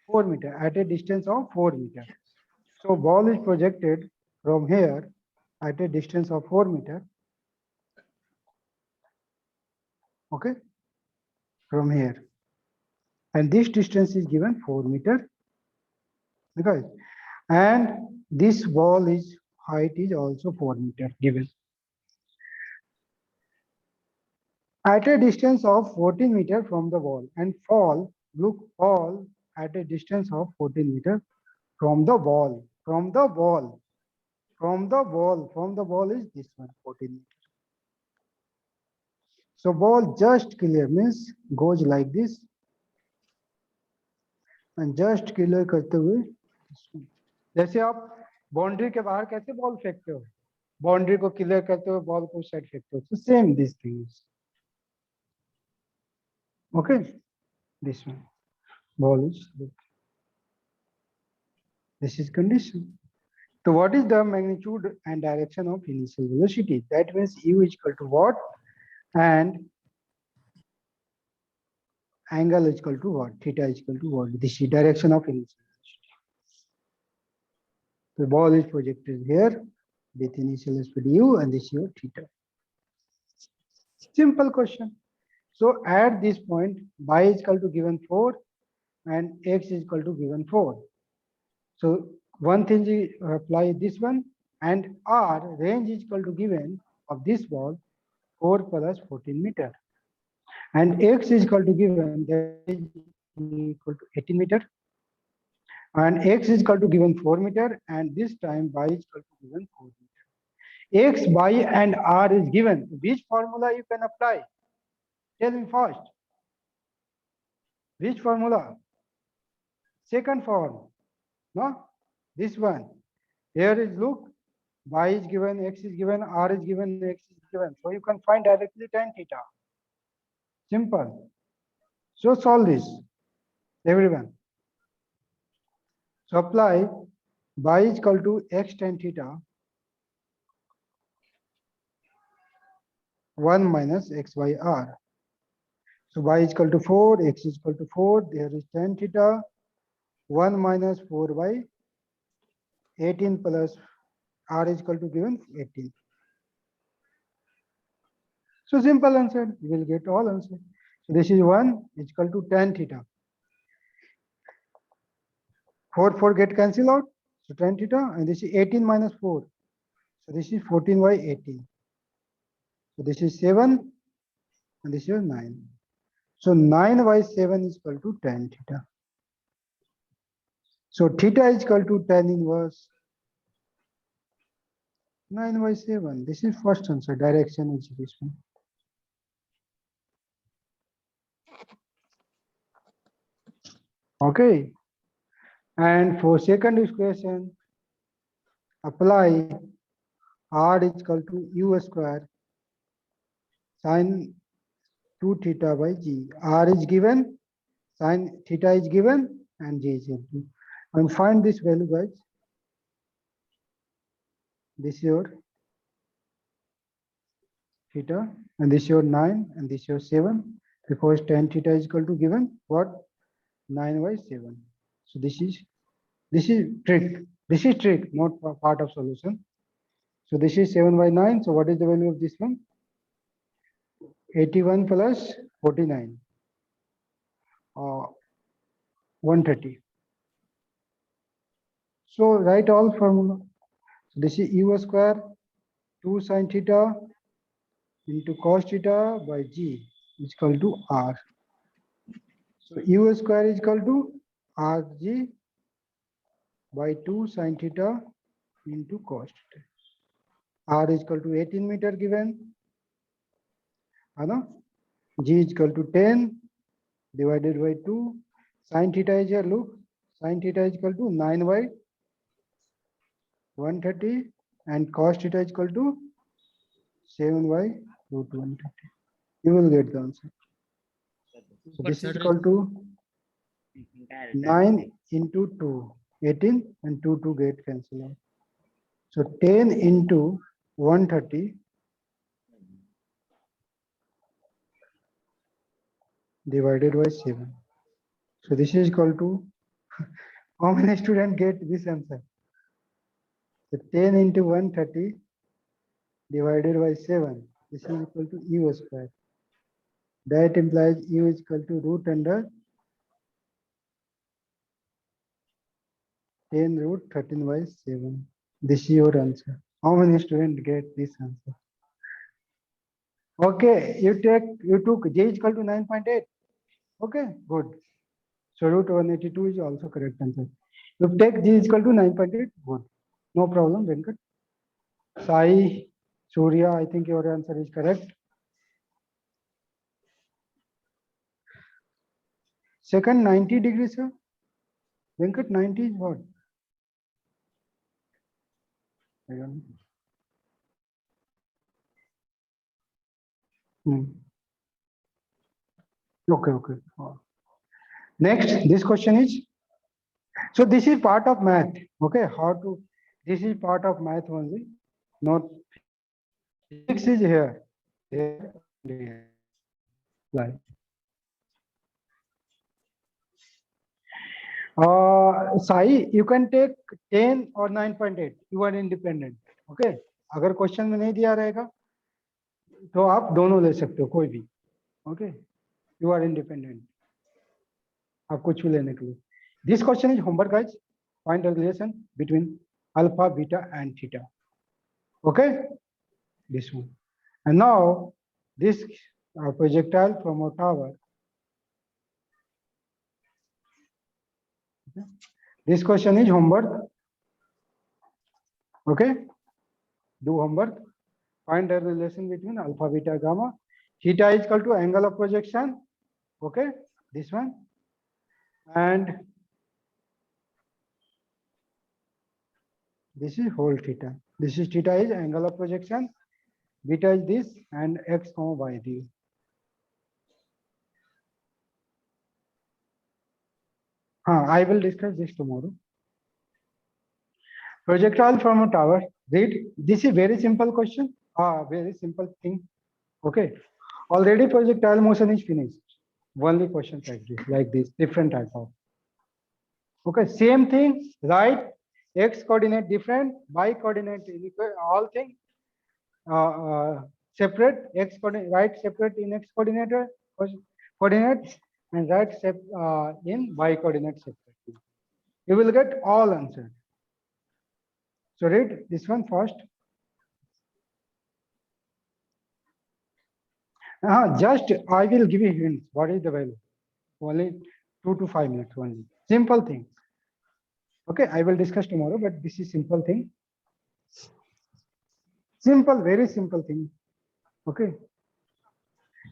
S2: 4 meter. At a distance of 4 meter. So ball is projected from here at a distance of 4 meter. Okay, from here, and this distance is given 4 meter. Because, and this ball is height is also 4 meter given. At a distance of 14 meter from the wall, and fall at a distance of 14 meter from the wall. From the wall is this one, 14 meter. So ball just clear means goes like this, and just clear करते हुए, जैसे आप boundary के बाहर कैसे ball फेंकते हो, boundary को क्लियर करते हुए बॉल को साइड फेंकते हो. So same these things. Okay, this one ball is, this is condition. So what is the magnitude and direction of initial velocity? That means u is equal to what, and angle is equal to what, theta is equal to what. This is direction of initial velocity. The ball is projected here with initial speed u, and this is your theta. Simple question. So at this point, y is equal to given 4 and x is equal to given 4. So one thing is apply this one, and r range is equal to given of this ball 4 plus 14 meter, and x is equal to given, that is equal to 18 meter, and x is equal to given 4 meter, and this time y is equal to given 4 meter. X, y, and r is given. Which formula you can apply? Tell me first. Which formula? Second form. No, this one. Here is look, y is given, x is given, r is given, x is given. So you can find directly tan theta. Simple. So solve this, everyone. So apply y is equal to x tan theta. 1 minus x by r. So y is equal to 4, x is equal to 4, there is tan theta, 1 minus 4 by 18 plus r is equal to given 18. So simple answer, you will get all answer. So this is 1 is equal to tan theta. 4 get cancelled out, so tan theta, and this is 18 minus 4. So this is 14 by 18. So this is 7, and this is 9. So 9 by 7 is equal to tan theta. So theta is equal to tan inverse 9 by 7. This is first answer, direction is this one. Okay. And for second equation, apply r is equal to u square sine 2 theta by g. R is given, sine theta is given, and g is given. And find this value, guys. This is your theta, and this is your 9, and this is your 7. Because tan theta is equal to given what? 9 by 7. So this is trick. This is trick, not part of solution. So this is 7 by 9. So what is the value of this one? 81 plus 49. 130. So write all formula. So this is u square 2 sine theta into cos theta by g is equal to r. So u square is equal to rg by 2 sine theta into cos theta. R is equal to 18 meter given. G is equal to 10 divided by 2. Sine theta is here, look. Sine theta is equal to 9 by 130, and cos theta is equal to 7 by root 130. You will get the answer. So this is equal to 9 into 2, 18, and 2 get cancelled out. So 10 into 130 divided by 7. So this is equal to, how many students get this answer? So 10 into 130 divided by 7. This is equal to u square. That implies u is equal to root under 10 root 13 by 7. This is your answer. How many students get this answer? Okay, you took j is equal to 9.8. Okay, good. So root 182 is also correct answer. You take g is equal to 9.8. Good. No problem, Venkat. Sai, Surya, I think your answer is correct. Second, 90 degrees, sir. Venkat, 90 is what? I don't know. Okay. Next, this question is, so this is part of math. Okay, this is part of math only, not physics is here. Like. Sai, you can take 10 or 9.8. You are independent. Okay, अगर question में नहीं दिया रहेगा तो आप दोनों ले सकते हो कोई भी. Okay, you are independent. आप कुछ भी लेने के लिए. This question is homework, guys. Find the relation between alpha, beta, and theta. Okay, this one. And now this projectile from a tower. Okay. This question is homework. Okay, do homework. Find the relation between alpha, beta, gamma. Theta is equal to angle of projection. Okay, this one. And this is whole theta. This is theta is angle of projection. Beta is this, and x, y this. I will discuss this tomorrow. Projectile from a tower. Read. This is very simple question. Very simple thing. Okay. Already projectile motion is finished. Only questions like this, different type of. Okay, same thing, right? X coordinate different, y coordinate is equal, all thing separate, x coordinate, right separate in x coordinate, and right in y coordinate separately. You will get all answered. So read this one first. Just I will give you hints. What is the value? Only 2 to 5 minutes only. Simple thing. Okay, I will discuss tomorrow, but this is simple thing. Simple, very simple thing. Okay.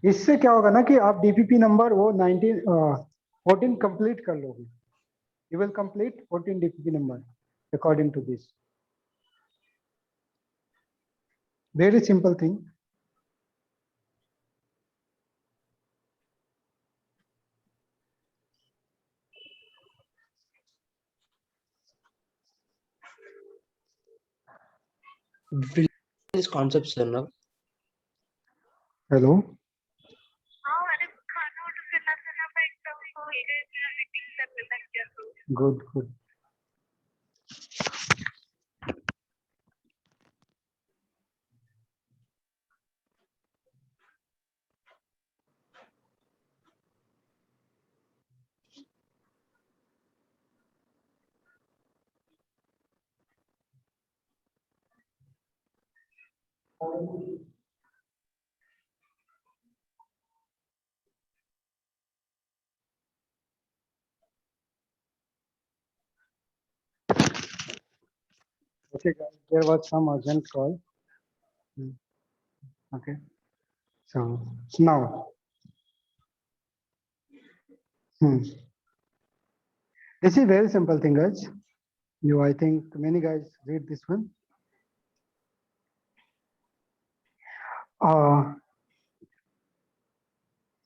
S2: इससे क्या होगा ना कि आप DPP number वो 14 complete कर लोगे. You will complete 14 DPP number according to this. Very simple thing.
S1: These concepts, sir, now.
S2: Hello. Good, good. Okay, guys, there was some urgent call. Okay, so now, this is very simple thing, guys. I think many guys read this one.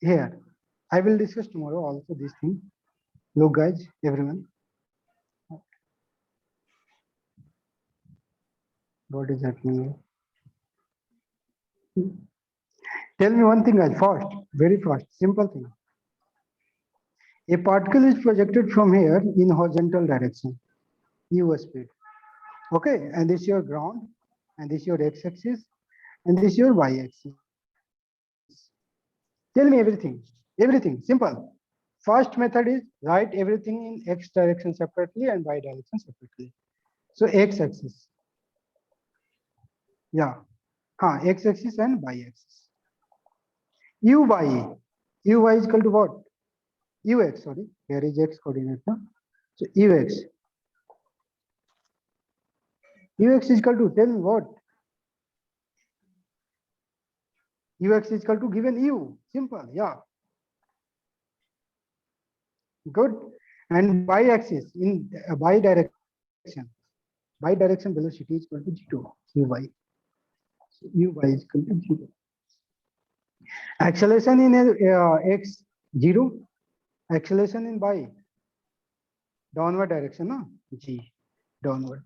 S2: Here, I will discuss tomorrow also this thing. Look, guys, everyone. What is happening? Tell me one thing, guys, fast, very fast, simple thing. A particle is projected from here in horizontal direction, u speed. Okay, and this is your ground, and this is your x-axis, and this is your y-axis. Tell me everything, simple. First method is write everything in x direction separately and y direction separately. So x-axis, yeah, x-axis and y-axis. uy is equal to what? Ux, sorry, here is x coordinate. No? So ux is equal to, tell me what? Ux is equal to given u, simple, yeah. Good. And y-axis in y direction velocity is equal to 0, uy. So uy is equal to 0. Acceleration in x 0, acceleration in y downward direction, no? G, downward.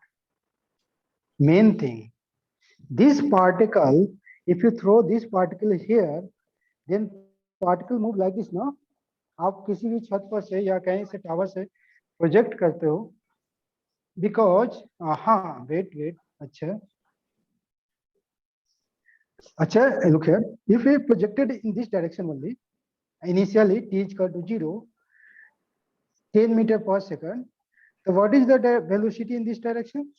S2: Main thing, this particle, if you throw this particle here, then particle move like this, no? आप किसी भी छत पर से या कहीं से tower से प्रोजेक्ट करते हो, बिकॉज वेट अच्छा look here, if we projected in this direction only, initially t is equal to 0, 10 meter per second, so what is the velocity in this direction?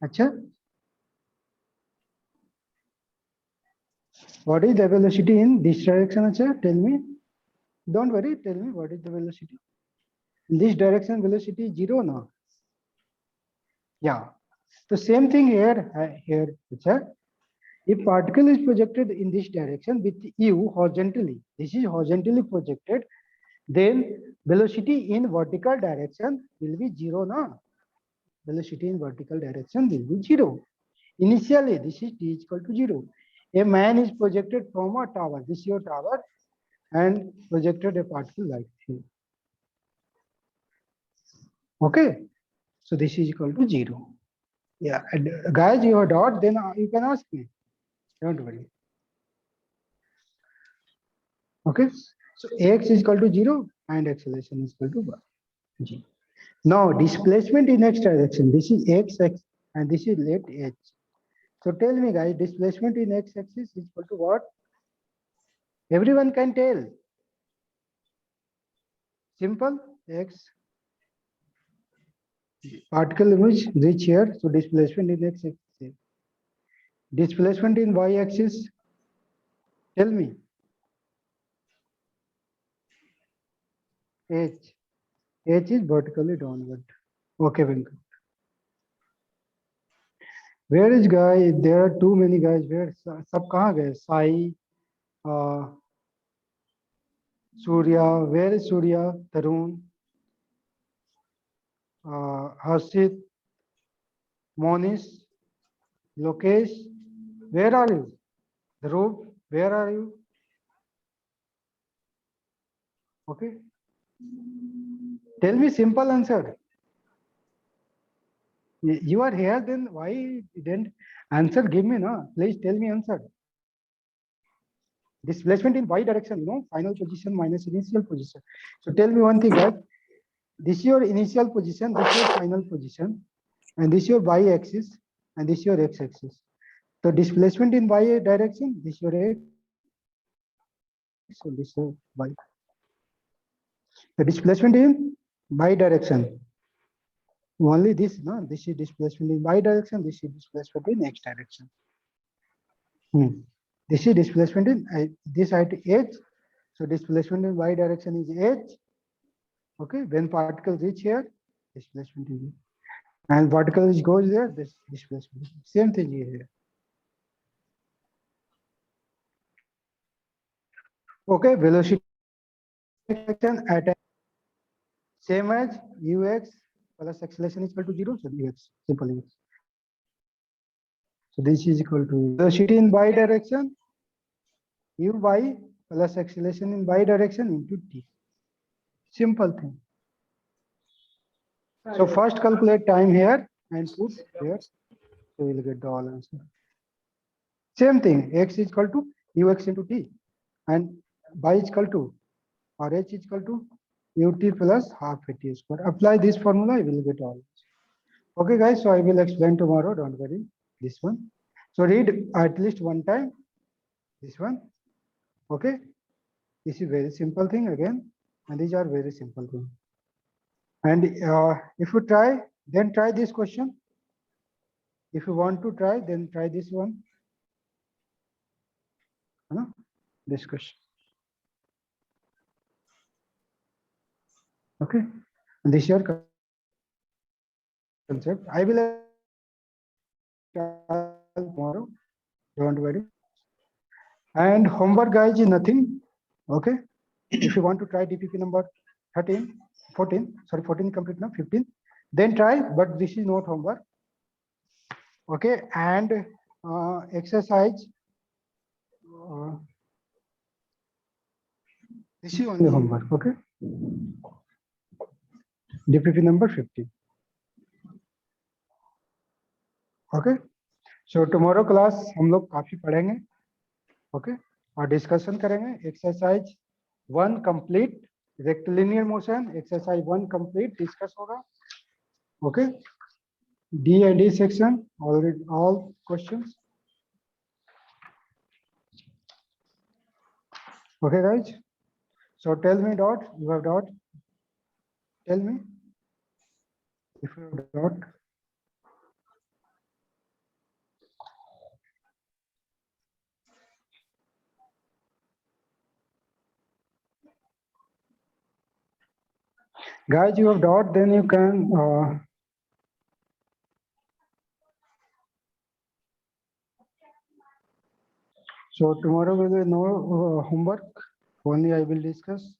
S2: अच्छा, what is the velocity in this direction? अच्छा, tell me. Don't worry, tell me what is the velocity. In this direction, velocity is 0 now. Yeah. The same thing here. If particle is projected in this direction with u horizontally, this is horizontally projected, then velocity in vertical direction will be 0 now. Velocity in vertical direction will be 0. Initially, this is t is equal to 0. A man is projected from a tower. This is your tower, and projected a particle like this. Okay, so this is equal to 0. Yeah, and guys, you have doubt, then you can ask me. Don't worry. Okay, so Ax is equal to 0 and acceleration is equal to g. Now displacement in x direction, this is x and this is left h. So tell me guys, displacement in x axis is equal to what? Everyone can tell. Simple, x particle image reach here, so displacement in x axis. Displacement in y axis, tell me. H is vertically downward. Okay, Venkat. Where is guy? There are too many guys. Where सब कहाँ गए? Sai, Surya. Where is Surya? Tarun, Harshit, Monish, Lokesh. Where are you? Dhruv, where are you? Okay. Tell me simple answer. You are here, then why didn't answer? Give me, no? Please tell me answer. Displacement in y direction, final position minus initial position. So tell me one thing, guys. This is your initial position, this is your final position, and this is your y axis, and this is your x axis. So displacement in y direction, this is your x, so this is your y. The displacement in y direction. Only this, no? This is displacement in y direction, this is displacement in x direction. This is displacement in this height h. So displacement in y direction is h. Okay, when particles reach here, displacement is, and particles goes there, this displacement. Same thing here. Okay, velocity at same as ux plus acceleration is equal to 0, so ux, simple ux. So this is equal to velocity in y direction, uy plus acceleration in y direction into t. Simple thing. So first calculate time here and put here, so we'll get the all answer. Same thing, x is equal to ux into t, and y is equal to, or h is equal to ut plus half at square. Apply this formula, I will get all. Okay, guys, so I will explain tomorrow, don't worry, this one. So read at least one time, this one. Okay, this is very simple thing again, and these are very simple things. And if you try, then try this question. If you want to try, then try this one. This question. Okay, and this is your concept. I will tomorrow, don't worry. And homework, guys, is nothing. Okay, if you want to try DPP number 14 complete now, 15, then try, but this is not homework. Okay, and exercise, this is only homework. Okay, DPP number 15. Okay, so tomorrow class हम लोग काफी पढ़ेंगे. Okay, और discussion करेंगे. Exercise 1 complete, rectilinear motion. Exercise 1 complete discuss होगा. Okay, D and E section already all questions. Okay, guys. So tell me dot. You have dot. Tell me if you have dot. Guys, you have dot, then you can so tomorrow will be no homework, only I will discuss.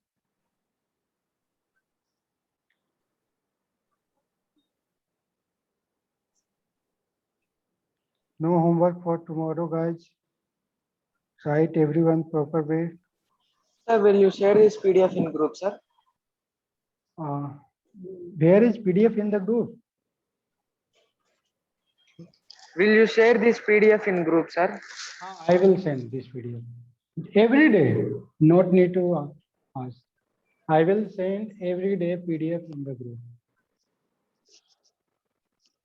S2: No homework for tomorrow, guys. Write everyone proper way.
S7: Sir, will you share this PDF in group, sir?
S2: Where is PDF in the group?
S7: Will you share this PDF in group, sir?
S2: I will send this video. Every day, not need to ask. I will send every day PDF in the group.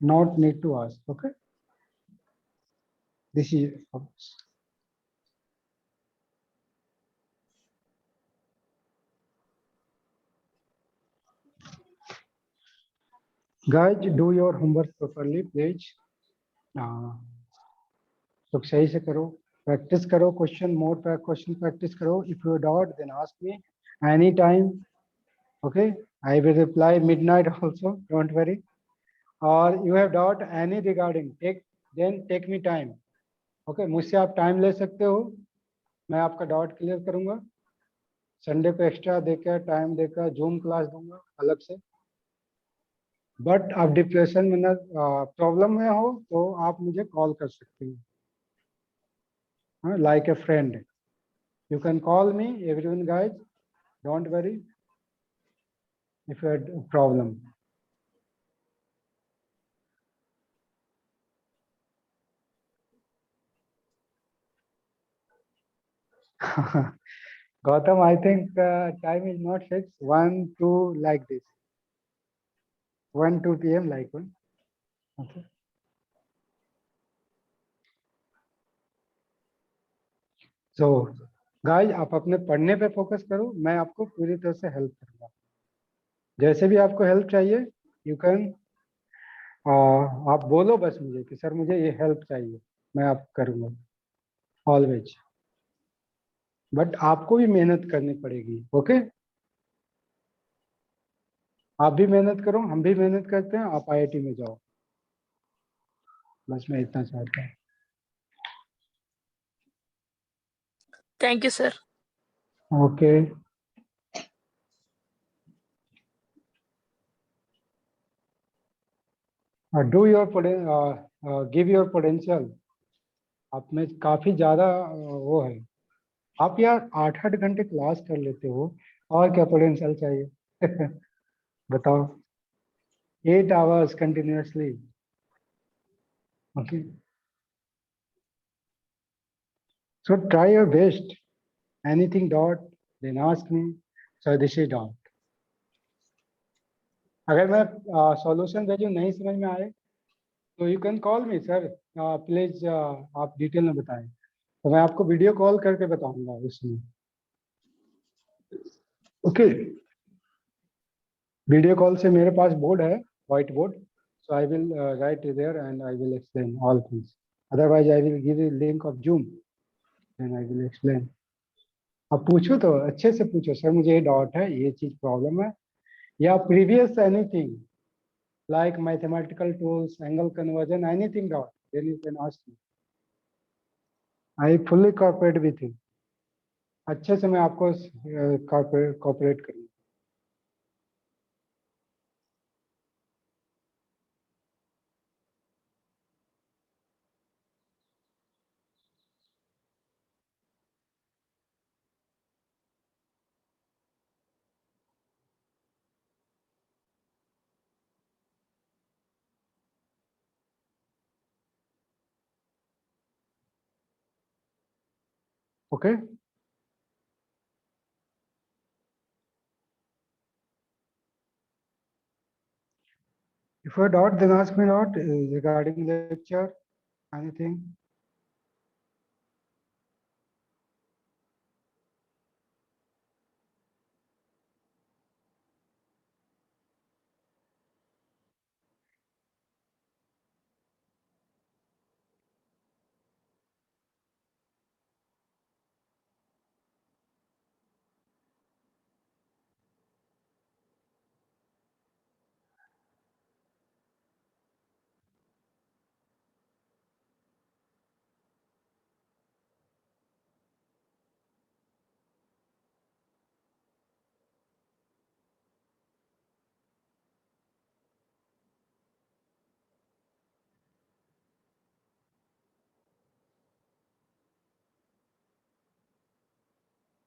S2: Not need to ask. Okay. This is guys, do your homework properly, please. तो सही से करो, practice करो, question more पर question practice करो. If you doubt then ask me any time. Okay, I will reply midnight also, don't worry. और you have doubt any regarding, take me time. Okay, मुझसे आप टाइम ले सकते हो, मैं आपका डाउट क्लियर करूंगा. संडे को एक्स्ट्रा देकर टाइम देकर जूम क्लास दूंगा अलग से. बट आप डिप्रेशन में ना प्रॉब्लम में हो तो आप मुझे कॉल कर सकते हो, like a friend. You can call me, everyone guys, don't worry if you had a problem. Gautam, I think time is not fixed. 1, 2 like this. 1, 2 p.m. like one. Okay. So guys, आप अपने पढ़ने पे focus करो, मैं आपको पूरी तरह से हेल्प करूंगा. जैसे भी आपको हेल्प चाहिए, यू कैन आप बोलो बस मुझे कि सर मुझे ये हेल्प चाहिए, मैं आप करूंगा ऑलवेज. बट आपको भी मेहनत करनी पड़ेगी. ओके, आप भी मेहनत करो, हम भी मेहनत करते हैं, आप आईआईटी में जाओ. बस मैं इतना चाहता हूँ.
S8: Thank you, sir.
S2: Okay, do your give your potential. आप में काफी ज्यादा वो है. आप यार 8-8 घंटे क्लास कर लेते हो, और क्या पोटेंशियल चाहिए? बताओ. 8 hours continuously. Okay, so try your best. Anything doubt then ask me. Sir this is doubt. अगर मैं सॉल्यूशन भेजूं नहीं समझ में आए तो you can call me sir, please आप डिटेल में बताएं, तो मैं आपको वीडियो कॉल करके बताऊंगा उसमें. ओके, वीडियो कॉल से मेरे पास बोर्ड है, white board, so I will write there and I will explain all things. Otherwise I will give you link of Zoom and I will explain. अब पूछो तो अच्छे से पूछो, सर मुझे ये डाउट है, ये चीज प्रॉब्लम है, या previous anything like mathematical tools, angle conversion, anything doubt, then you can ask me. I fully cooperate with you. अच्छे से मैं आपको cooperate करूँगा. Okay. If you doubt, then ask me out regarding lecture, anything.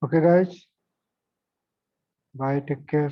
S2: Okay, guys. Bye. Take care.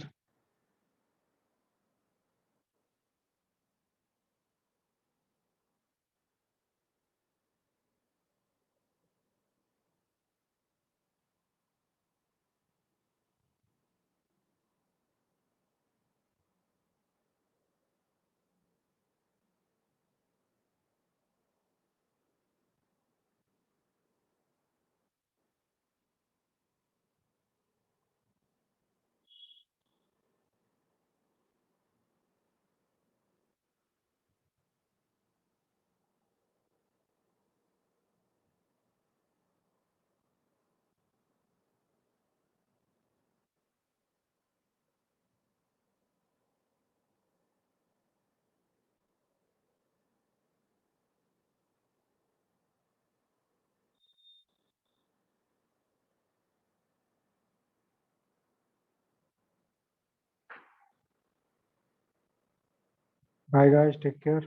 S2: Bye guys, take care.